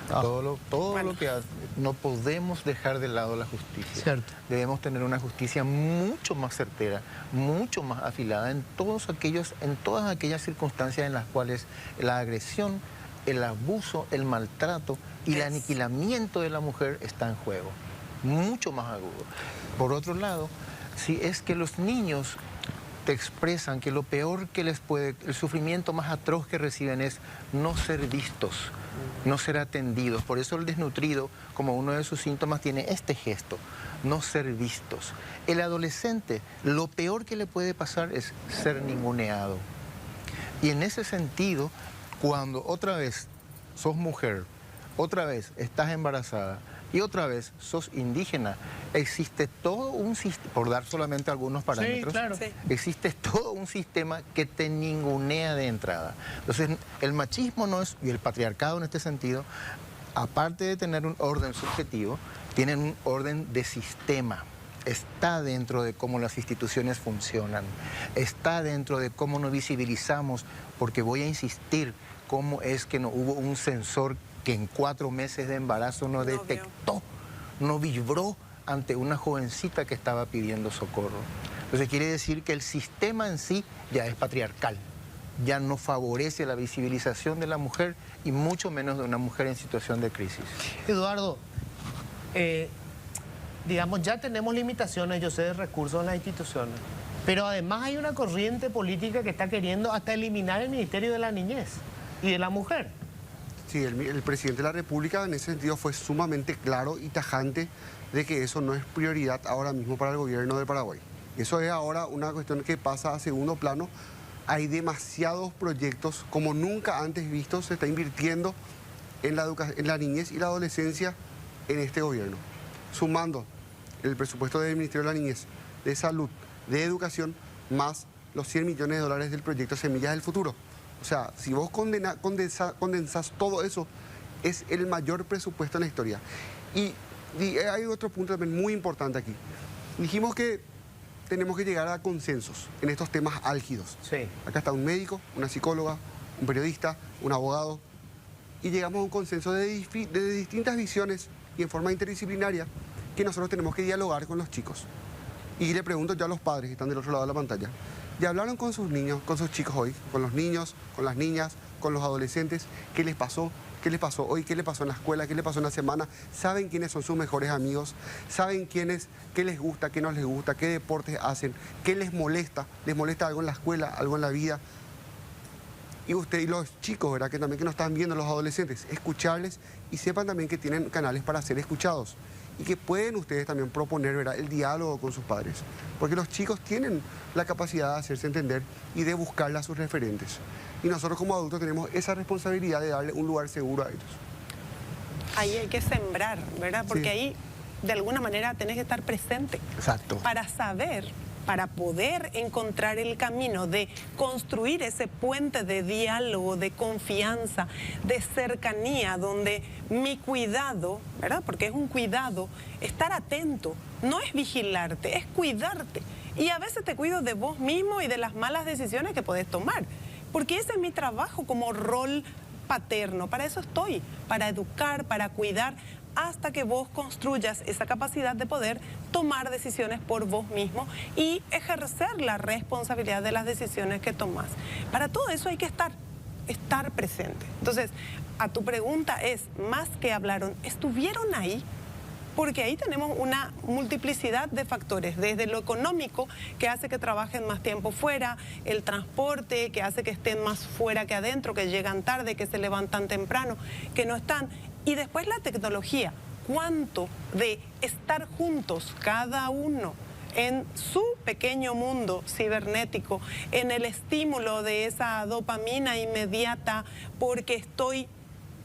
Todo lo que hace, no podemos dejar de lado la justicia. Cierto. Debemos tener una justicia mucho más certera, mucho más afilada en todas aquellas circunstancias en las cuales la agresión, el abuso, el maltrato y el aniquilamiento de la mujer está en juego. Mucho más agudo. Por otro lado, si es que los niños te expresan que lo peor que les puede, el sufrimiento más atroz que reciben es no ser vistos, no ser atendidos. Por eso el desnutrido, como uno de sus síntomas, tiene este gesto, no ser vistos. El adolescente, lo peor que le puede pasar es ser ninguneado. Y en ese sentido, cuando otra vez sos mujer, otra vez estás embarazada, y otra vez sos indígena, existe todo un sistema, por dar solamente algunos parámetros, Sí, claro. existe todo un sistema que te ningunea de entrada. Entonces, el machismo no es, y el patriarcado en este sentido, aparte de tener un orden subjetivo, tienen un orden de sistema. Está dentro de cómo las instituciones funcionan, está dentro de cómo nos visibilizamos, porque voy a insistir, cómo es que no hubo un sensor que en 4 meses de embarazo no detectó, no vibró ante una jovencita que estaba pidiendo socorro. Entonces quiere decir que el sistema en sí ya es patriarcal, ya no favorece la visibilización de la mujer y mucho menos de una mujer en situación de crisis. Eduardo, digamos, ya tenemos limitaciones, yo sé, de recursos en las instituciones, pero además hay una corriente política que está queriendo hasta eliminar el Ministerio de la Niñez y de la Mujer. Sí, el presidente de la República en ese sentido fue sumamente claro y tajante de que eso no es prioridad ahora mismo para el gobierno de Paraguay. Eso es ahora una cuestión que pasa a segundo plano. Hay demasiados proyectos como nunca antes vistos, se está invirtiendo en la niñez y la adolescencia en este gobierno. Sumando el presupuesto del Ministerio de la Niñez, de Salud, de Educación, más los 100 millones de dólares del proyecto Semillas del Futuro. O sea, si vos condensás todo eso, es el mayor presupuesto en la historia. Y hay otro punto también muy importante aquí. Dijimos que tenemos que llegar a consensos en estos temas álgidos. Sí. Acá está un médico, una psicóloga, un periodista, un abogado, y llegamos a un consenso de distintas visiones y en forma interdisciplinaria que nosotros tenemos que dialogar con los chicos. Y le pregunto yo a los padres que están del otro lado de la pantalla, ¿ya hablaron con sus niños, con sus chicos hoy? Con los niños, con las niñas, con los adolescentes. ¿Qué les pasó? ¿Qué les pasó hoy? ¿Qué les pasó en la escuela? ¿Qué les pasó en la semana? ¿Saben quiénes son sus mejores amigos? ¿Saben qué les gusta, qué no les gusta? ¿Qué deportes hacen? ¿Qué les molesta? ¿Les molesta algo en la escuela, algo en la vida? Y usted y los chicos, ¿verdad? Que también que nos están viendo, los adolescentes, escucharles y sepan también que tienen canales para ser escuchados. Y que pueden ustedes también proponer, ¿verdad?, el diálogo con sus padres. Porque los chicos tienen la capacidad de hacerse entender y de buscarle a sus referentes. Y nosotros como adultos tenemos esa responsabilidad de darle un lugar seguro a ellos. Ahí hay que sembrar, ¿verdad? Porque Sí. ahí, de alguna manera, tenés que estar presente. Exacto. Para saber, para poder encontrar el camino de construir ese puente de diálogo, de confianza, de cercanía, donde mi cuidado, ¿verdad? Porque es un cuidado, estar atento, no es vigilarte, es cuidarte. Y a veces te cuido de vos mismo y de las malas decisiones que podés tomar, porque ese es mi trabajo como rol paterno, para eso estoy, para educar, para cuidar, hasta que vos construyas esa capacidad de poder tomar decisiones por vos mismo y ejercer la responsabilidad de las decisiones que tomás. Para todo eso hay que estar presente. Entonces, a tu pregunta es, más que hablaron, ¿estuvieron ahí? Porque ahí tenemos una multiplicidad de factores, desde lo económico, que hace que trabajen más tiempo fuera, el transporte, que hace que estén más fuera que adentro, que llegan tarde, que se levantan temprano, que no están. Y después la tecnología, cuánto de estar juntos cada uno en su pequeño mundo cibernético, en el estímulo de esa dopamina inmediata, porque estoy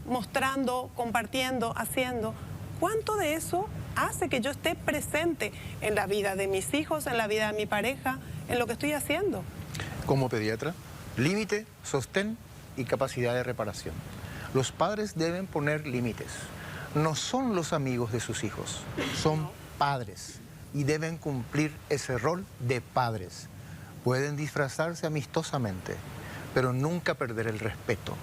mostrando, compartiendo, haciendo, ¿cuánto de eso hace que yo esté presente en la vida de mis hijos, en la vida de mi pareja, en lo que estoy haciendo? Como pediatra, límite, sostén y capacidad de reparación. Los padres deben poner límites. No son los amigos de sus hijos, son padres y deben cumplir ese rol de padres. Pueden disfrazarse amistosamente, pero nunca perder el respeto.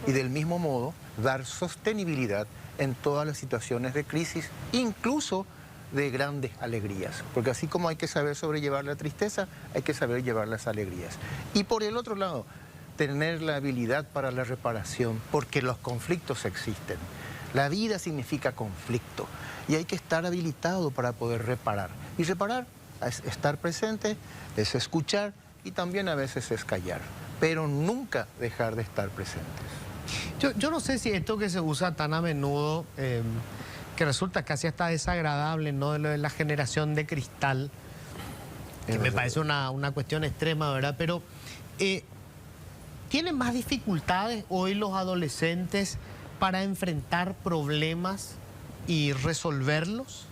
Y del mismo modo, dar sostenibilidad en todas las situaciones de crisis, incluso de grandes alegrías. Porque así como hay que saber sobrellevar la tristeza, hay que saber llevar las alegrías. Y por el otro lado, tener la habilidad para la reparación, porque los conflictos existen. La vida significa conflicto y hay que estar habilitado para poder reparar. Y reparar es estar presente, es escuchar y también a veces es callar, pero nunca dejar de estar presentes. Yo no sé si esto que se usa tan a menudo, que resulta casi hasta desagradable, ¿no? De lo de la generación de cristal, que me parece una cuestión extrema, ¿verdad? Pero ¿tienen más dificultades hoy los adolescentes para enfrentar problemas y resolverlos?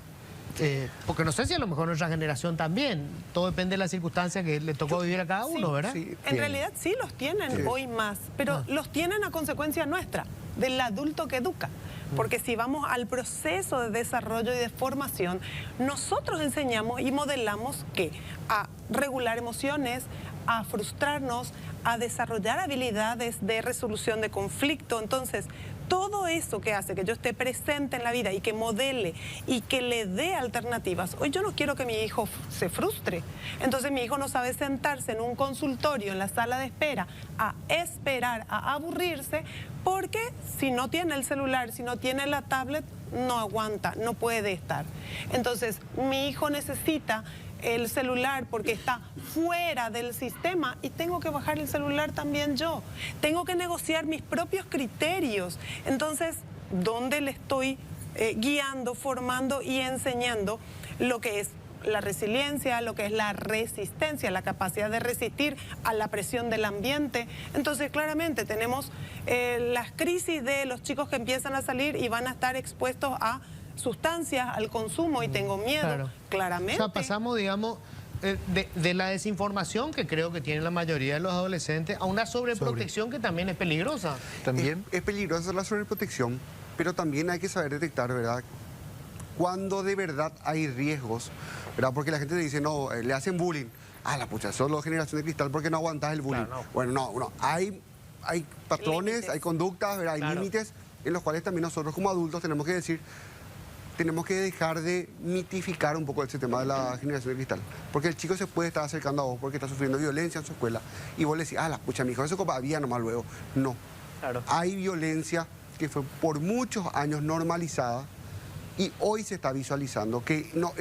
Porque no sé si a lo mejor nuestra generación también, todo depende de la circunstancia que le tocó vivir a cada uno, ¿verdad? Sí, en realidad sí los tienen hoy más, pero los tienen a consecuencia nuestra, del adulto que educa. Porque si vamos al proceso de desarrollo y de formación, nosotros enseñamos y modelamos ¿qué? A regular emociones, a frustrarnos, a desarrollar habilidades de resolución de conflicto. Entonces, todo eso que hace que yo esté presente en la vida y que modele y que le dé alternativas. Hoy yo no quiero que mi hijo se frustre. Entonces mi hijo no sabe sentarse en un consultorio, en la sala de espera, a esperar, a aburrirse, porque si no tiene el celular, si no tiene la tablet, no aguanta, no puede estar. Entonces mi hijo necesita el celular porque está fuera del sistema y tengo que bajar el celular también yo. Tengo que negociar mis propios criterios. Entonces, ¿dónde le estoy guiando, formando y enseñando lo que es la resiliencia, lo que es la resistencia, la capacidad de resistir a la presión del ambiente? Entonces, claramente tenemos las crisis de los chicos que empiezan a salir y van a estar expuestos a sustancias, al consumo y tengo miedo, claro. Claramente. O sea, pasamos, digamos, de la desinformación que creo que tienen la mayoría de los adolescentes a una sobreprotección que también es peligrosa. También Es peligrosa la sobreprotección, pero también hay que saber detectar, ¿verdad?, cuando de verdad hay riesgos, ¿verdad? Porque la gente dice, no, le hacen bullying. Ah, la pucha, solo generación de cristal porque no aguantas el bullying. Claro, no. Bueno, no, hay patrones, Límites. hay conductas, ¿verdad? Hay Claro. límites en los cuales también nosotros como adultos tenemos que decir, tenemos que dejar de mitificar un poco ese tema de la generación de cristal. Porque el chico se puede estar acercando a vos porque está sufriendo violencia en su escuela y vos le decís, ah, la pucha, mi hijo, eso copa había nomás luego. No. Claro. Hay violencia que fue por muchos años normalizada y hoy se está visualizando que no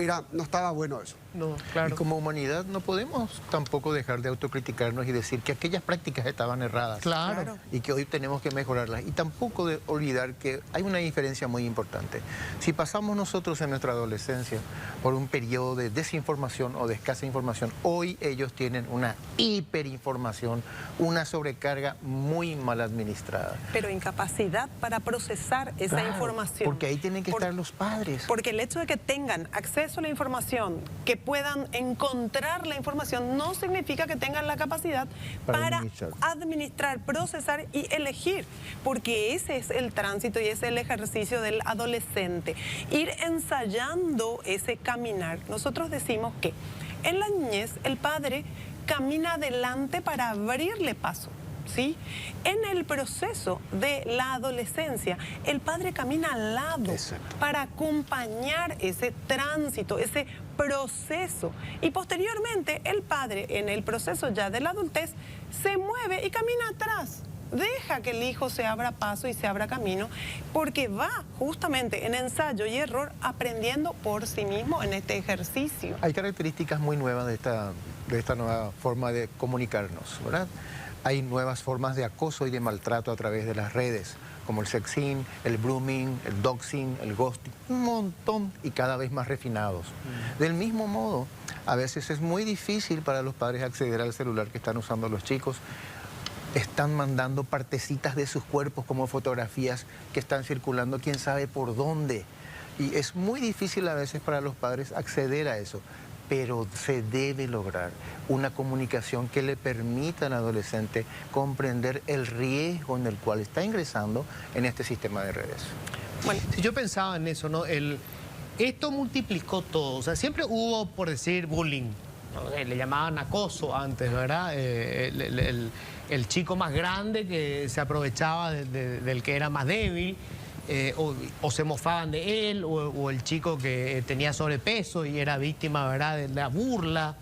estaba bueno eso. No, Y claro. como humanidad no podemos tampoco dejar de autocriticarnos y decir que aquellas prácticas estaban erradas. Claro. Y que hoy tenemos que mejorarlas. Y tampoco de olvidar que hay una diferencia muy importante. Si pasamos nosotros en nuestra adolescencia por un periodo de desinformación o de escasa información, hoy ellos tienen una hiperinformación, una sobrecarga muy mal administrada. Pero incapacidad para procesar esa Claro, información. porque ahí tienen que estar los padres. Porque el hecho de que tengan acceso a la información, que puedan encontrar la información, no significa que tengan la capacidad para administrar, procesar y elegir. Porque ese es el tránsito y ese es el ejercicio del adolescente. Ir ensayando ese caminar. Nosotros decimos que en la niñez el padre camina adelante para abrirle paso. ¿Sí? En el proceso de la adolescencia, el padre camina al lado. Exacto. Para acompañar ese tránsito, ese proceso. Y posteriormente, el padre, en el proceso ya de la adultez, se mueve y camina atrás. Deja que el hijo se abra paso y se abra camino, porque va justamente en ensayo y error aprendiendo por sí mismo en este ejercicio. Hay características muy nuevas de esta nueva forma de comunicarnos, ¿verdad? Hay nuevas formas de acoso y de maltrato a través de las redes, como el sexting, el grooming, el doxing, el ghosting, un montón y cada vez más refinados. Del mismo modo, a veces es muy difícil para los padres acceder al celular que están usando los chicos. están mandando partecitas de sus cuerpos como fotografías que están circulando quién sabe por dónde. Y es muy difícil a veces para los padres acceder a eso, pero se debe lograr una comunicación que le permita al adolescente comprender el riesgo en el cual está ingresando en este sistema de redes. Bueno, si yo pensaba en eso, ¿no? Esto multiplicó todo. O sea, siempre hubo, por decir, bullying. ¿No? Le llamaban acoso antes, ¿verdad? El chico más grande que se aprovechaba del que era más débil, o se mofaban de él, o el chico que tenía sobrepeso y era víctima, ¿verdad?, de la burla.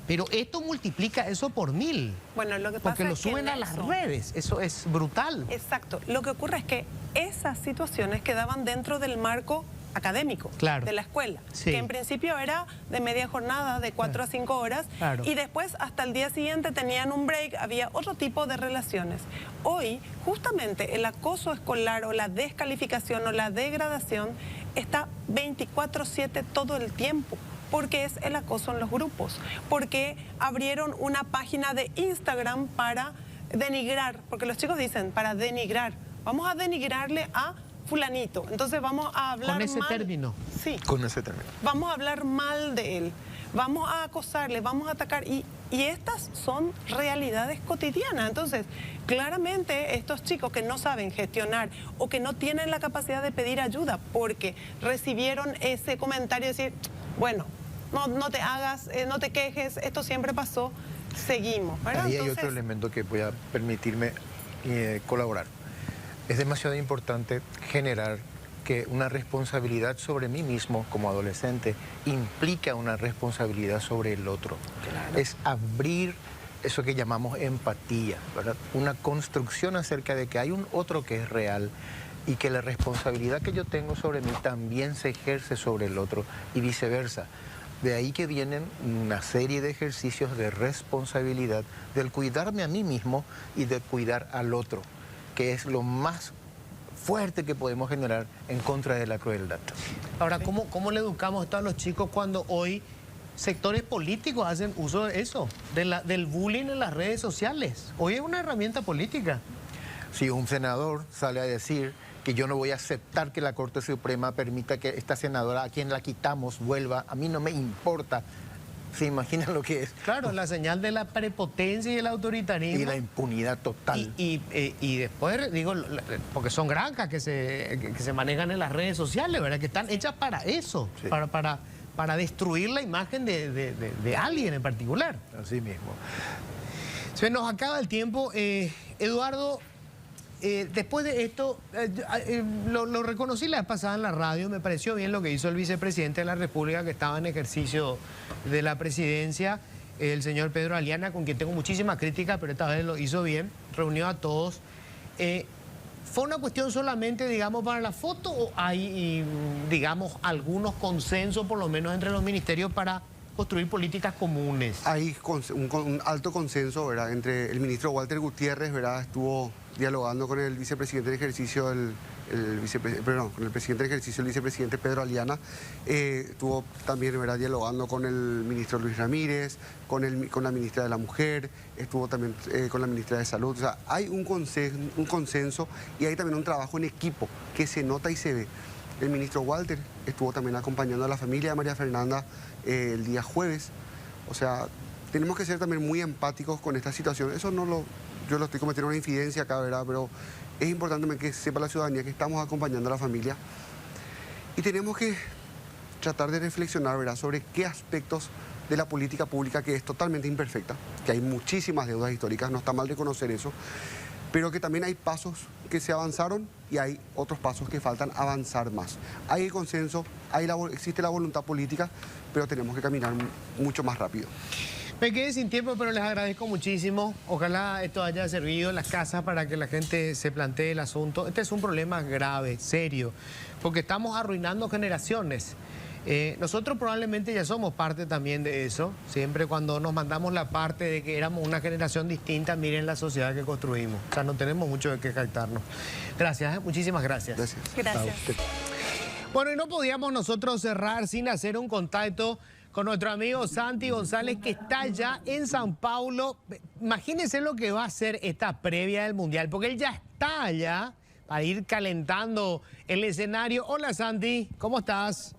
Pero esto multiplica eso por 1000. Bueno, lo que pasa porque lo es que suben a las redes. Eso es brutal. Exacto. Lo que ocurre es que esas situaciones quedaban dentro del marco académico, claro, de la escuela, sí, que en principio era de media jornada, de 4 a 5 horas, claro, y después hasta el día siguiente tenían un break, había otro tipo de relaciones. Hoy, justamente, el acoso escolar o la descalificación o la degradación está 24/7 todo el tiempo, porque es el acoso en los grupos, porque abrieron una página de Instagram para denigrar, porque los chicos dicen, para denigrar, vamos a denigrarle a fulanito, entonces vamos a hablar con ese mal. término. Sí. Con ese término. Vamos a hablar mal de él, vamos a acosarle, vamos a atacar, y estas son realidades cotidianas. Entonces, claramente estos chicos que no saben gestionar o que no tienen la capacidad de pedir ayuda porque recibieron ese comentario de decir, bueno, no te hagas, no te quejes, esto siempre pasó, seguimos, ¿verdad? Ahí hay Entonces, otro elemento que voy a permitirme colaborar. Es demasiado importante generar que una responsabilidad sobre mí mismo como adolescente implica una responsabilidad sobre el otro. Claro. Es abrir eso que llamamos empatía, ¿verdad? Una construcción acerca de que hay un otro que es real y que la responsabilidad que yo tengo sobre mí también se ejerce sobre el otro y viceversa. De ahí que vienen una serie de ejercicios de responsabilidad del cuidarme a mí mismo y de cuidar al otro, que es lo más fuerte que podemos generar en contra de la crueldad. Ahora, ¿cómo le educamos esto a los chicos cuando hoy sectores políticos hacen uso de eso, del bullying en las redes sociales? Hoy es una herramienta política. Si un senador sale a decir que yo no voy a aceptar que la Corte Suprema permita que esta senadora, a quien la quitamos, vuelva, a mí no me importa. ¿Se imaginan lo que es? Claro, la señal de la prepotencia y el autoritarismo. Y la impunidad total. Y después, digo, porque son granjas que se manejan en las redes sociales, ¿verdad? Que están hechas para eso, sí, para destruir la imagen de alguien en particular. Así mismo. Se nos acaba el tiempo. Eduardo, después de esto, lo reconocí la vez pasada en la radio, me pareció bien lo que hizo el vicepresidente de la República, que estaba en ejercicio de la presidencia, el señor Pedro Aliana, con quien tengo muchísima crítica, pero esta vez lo hizo bien, reunió a todos. ¿Fue una cuestión solamente, digamos, para la foto o hay, digamos, algunos consensos, por lo menos entre los ministerios, para construir políticas comunes? Hay un alto consenso, ¿verdad?, entre el ministro Walter Gutiérrez, ¿verdad?, estuvo dialogando con el vicepresidente de ejercicio, con el presidente de ejercicio, el vicepresidente Pedro Aliana. Estuvo también, ¿verdad?, dialogando con el ministro Luis Ramírez, con la ministra de la Mujer, estuvo también con la ministra de Salud. O sea, hay un consenso y hay también un trabajo en equipo que se nota y se ve. El ministro Walter estuvo también acompañando a la familia de María Fernanda el día jueves. O sea, tenemos que ser también muy empáticos con esta situación. Eso yo lo estoy cometiendo una infidencia acá, ¿verdad? Pero es importante que sepa la ciudadanía que estamos acompañando a la familia. Y tenemos que tratar de reflexionar, ¿verdad?, sobre qué aspectos de la política pública que es totalmente imperfecta, que hay muchísimas deudas históricas, no está mal reconocer eso, pero que también hay pasos que se avanzaron y hay otros pasos que faltan avanzar más. Hay el consenso, existe la voluntad política, pero tenemos que caminar mucho más rápido. Me quedé sin tiempo, pero les agradezco muchísimo. Ojalá esto haya servido en las casas para que la gente se plantee el asunto. Este es un problema grave, serio, porque estamos arruinando generaciones. Nosotros probablemente ya somos parte también de eso. Siempre cuando nos mandamos la parte de que éramos una generación distinta, miren la sociedad que construimos. O sea, no tenemos mucho de qué jactarnos. Gracias, muchísimas gracias. Gracias. gracias. Bueno, y no podíamos nosotros cerrar sin hacer un contacto con nuestro amigo Santi González, que está ya en San Paulo. Imagínense lo que va a ser esta previa del Mundial, porque él ya está allá para ir calentando el escenario. Hola Santi, ¿cómo estás?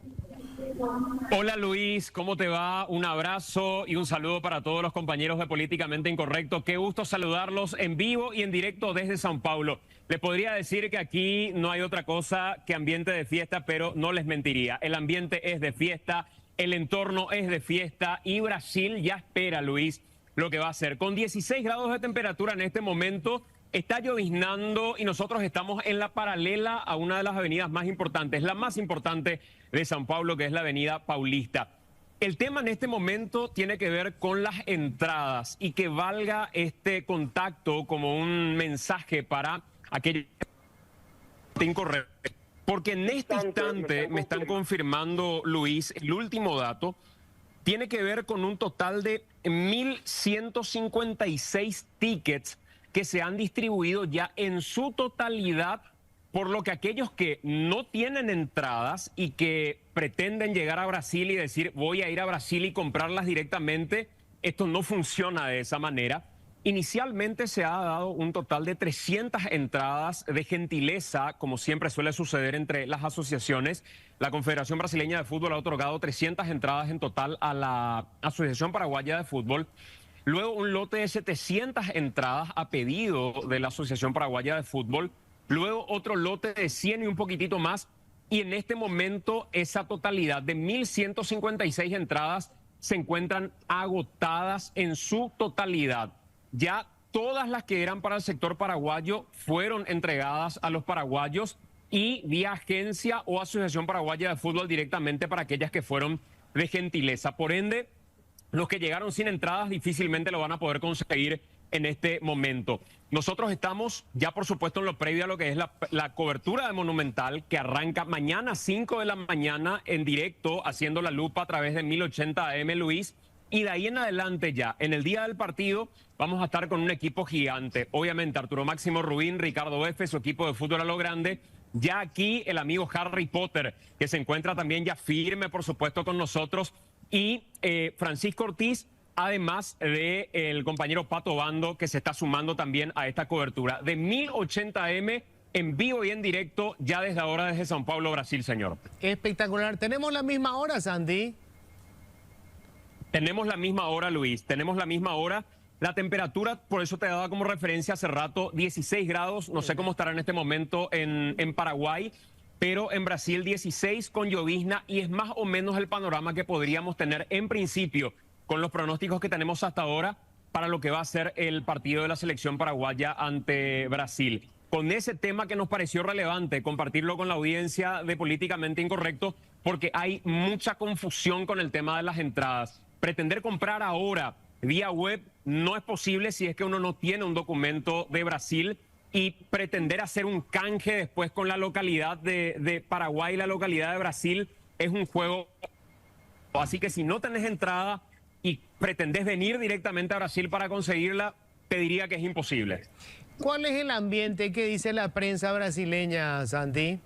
Hola Luis, ¿cómo te va? Un abrazo y un saludo para todos los compañeros de Políticamente Incorrecto. Qué gusto saludarlos en vivo y en directo desde San Paulo. Les podría decir que aquí no hay otra cosa que ambiente de fiesta, pero no les mentiría. El ambiente es de fiesta, el entorno es de fiesta y Brasil ya espera, Luis, lo que va a hacer. Con 16 grados de temperatura en este momento, está lloviznando y nosotros estamos en la paralela a una de las avenidas más importantes, la más importante de San Paulo, que es la avenida Paulista. El tema en este momento tiene que ver con las entradas y que valga este contacto como un mensaje para aquellos que incorrecto. Porque en este instante me están confirmando, Luis, el último dato tiene que ver con un total de 1.156 tickets que se han distribuido ya en su totalidad, por lo que aquellos que no tienen entradas y que pretenden llegar a Brasil y decir voy a ir a Brasil y comprarlas directamente, esto no funciona de esa manera. Inicialmente se ha dado un total de 300 entradas de gentileza, como siempre suele suceder entre las asociaciones. La Confederación Brasileña de Fútbol ha otorgado 300 entradas en total a la Asociación Paraguaya de Fútbol. Luego un lote de 700 entradas a pedido de la Asociación Paraguaya de Fútbol. Luego otro lote de 100 y un poquitito más. Y en este momento esa totalidad de 1.156 entradas se encuentran agotadas en su totalidad. Ya todas las que eran para el sector paraguayo fueron entregadas a los paraguayos y vía agencia o Asociación Paraguaya de Fútbol directamente para aquellas que fueron de gentileza. Por ende, los que llegaron sin entradas difícilmente lo van a poder conseguir en este momento. Nosotros estamos ya, por supuesto, en lo previo a lo que es la cobertura de Monumental, que arranca mañana 5 de la mañana en directo, haciendo la lupa a través de 1080 AM, Luis. Y de ahí en adelante ya, en el día del partido, vamos a estar con un equipo gigante. Obviamente, Arturo Máximo Rubín, Ricardo F., su equipo de fútbol a lo grande. Ya aquí el amigo Harry Potter, que se encuentra también ya firme, por supuesto, con nosotros. Y Francisco Ortiz, además del compañero Pato Bando, que se está sumando también a esta cobertura de 1080M en vivo y en directo, ya desde ahora desde São Paulo, Brasil, señor. Espectacular. ¿Tenemos la misma hora, Santi? Tenemos la misma hora, Luis, tenemos la misma hora. La temperatura, por eso te daba como referencia hace rato, 16 grados, no sé cómo estará en este momento en Paraguay, pero en Brasil 16 con llovizna y es más o menos el panorama que podríamos tener en principio con los pronósticos que tenemos hasta ahora para lo que va a ser el partido de la selección paraguaya ante Brasil. Con ese tema que nos pareció relevante, compartirlo con la audiencia de Políticamente Incorrecto, porque hay mucha confusión con el tema de las entradas. Pretender comprar ahora vía web no es posible si es que uno no tiene un documento de Brasil, y pretender hacer un canje después con la localidad de Paraguay y la localidad de Brasil es un juego. Así que si no tenés entrada y pretendés venir directamente a Brasil para conseguirla, te diría que es imposible. ¿Cuál es el ambiente que dice la prensa brasileña, Santi?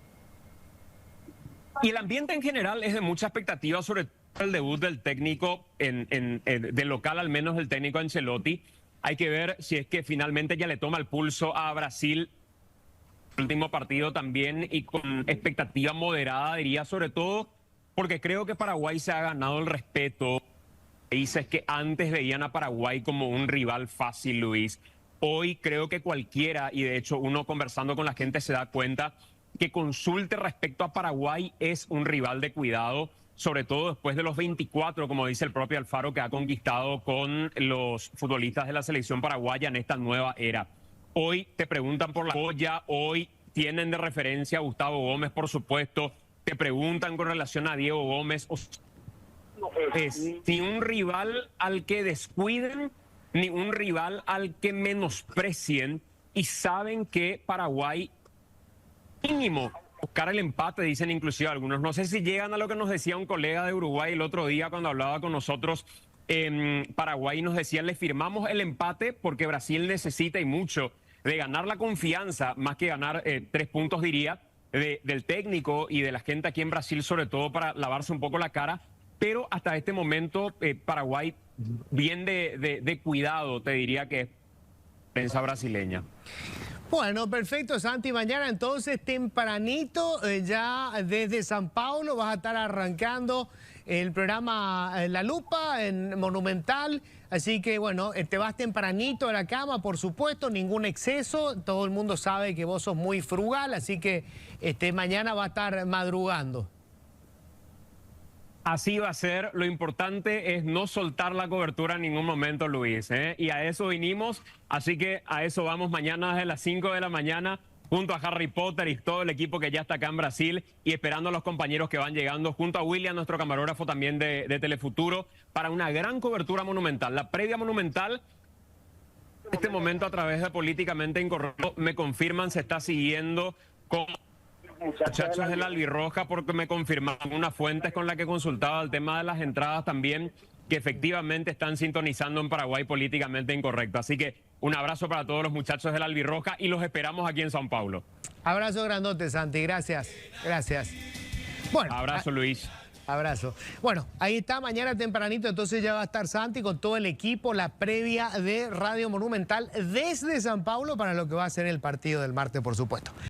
Y el ambiente en general es de mucha expectativa, sobre todo el debut del técnico, del local al menos, del técnico Ancelotti. Hay que ver si es que finalmente ya le toma el pulso a Brasil. El último partido también y con expectativa moderada, diría, sobre todo porque creo que Paraguay se ha ganado el respeto. Países que antes veían a Paraguay como un rival fácil, Luis. Hoy creo que cualquiera, y de hecho uno conversando con la gente se da cuenta, que consulte respecto a Paraguay es un rival de cuidado, sobre todo después de los 24, como dice el propio Alfaro, que ha conquistado con los futbolistas de la selección paraguaya en esta nueva era. Hoy te preguntan por la joya, hoy tienen de referencia a Gustavo Gómez, por supuesto, te preguntan con relación a Diego Gómez. Es ni un rival al que descuiden, ni un rival al que menosprecien, y saben que Paraguay mínimo buscar el empate, dicen inclusive algunos. No sé si llegan a lo que nos decía un colega de Uruguay el otro día cuando hablaba con nosotros en Paraguay, nos decían, le firmamos el empate porque Brasil necesita y mucho de ganar la confianza, más que ganar 3 puntos, diría, del técnico y de la gente aquí en Brasil, sobre todo para lavarse un poco la cara, pero hasta este momento Paraguay bien de cuidado, te diría que es prensa brasileña. Bueno, perfecto, Santi. Mañana entonces tempranito, ya desde San Paulo, vas a estar arrancando el programa La Lupa en Monumental. Así que, bueno, te vas tempranito a la cama, por supuesto, ningún exceso. Todo el mundo sabe que vos sos muy frugal, así que mañana va a estar madrugando. Así va a ser. Lo importante es no soltar la cobertura en ningún momento, Luis, ¿eh? Y a eso vinimos, así que a eso vamos mañana desde las 5 de la mañana, junto a Harry Potter y todo el equipo que ya está acá en Brasil y esperando a los compañeros que van llegando, junto a William, nuestro camarógrafo también de Telefuturo, para una gran cobertura monumental. La previa monumental, en este momento a través de Políticamente Incorrecto, me confirman, se está siguiendo con muchachos de la Albirroja, porque me confirmaron unas fuentes con las que consultaba el tema de las entradas también, que efectivamente están sintonizando en Paraguay Políticamente Incorrecto. Así que un abrazo para todos los muchachos de la Albirroja y los esperamos aquí en São Paulo. Abrazo grandote, Santi. Gracias. Gracias. Bueno, abrazo, Luis. Abrazo. Bueno, ahí está, mañana tempranito, entonces ya va a estar Santi con todo el equipo, la previa de Radio Monumental desde San Paulo para lo que va a ser el partido del martes, por supuesto.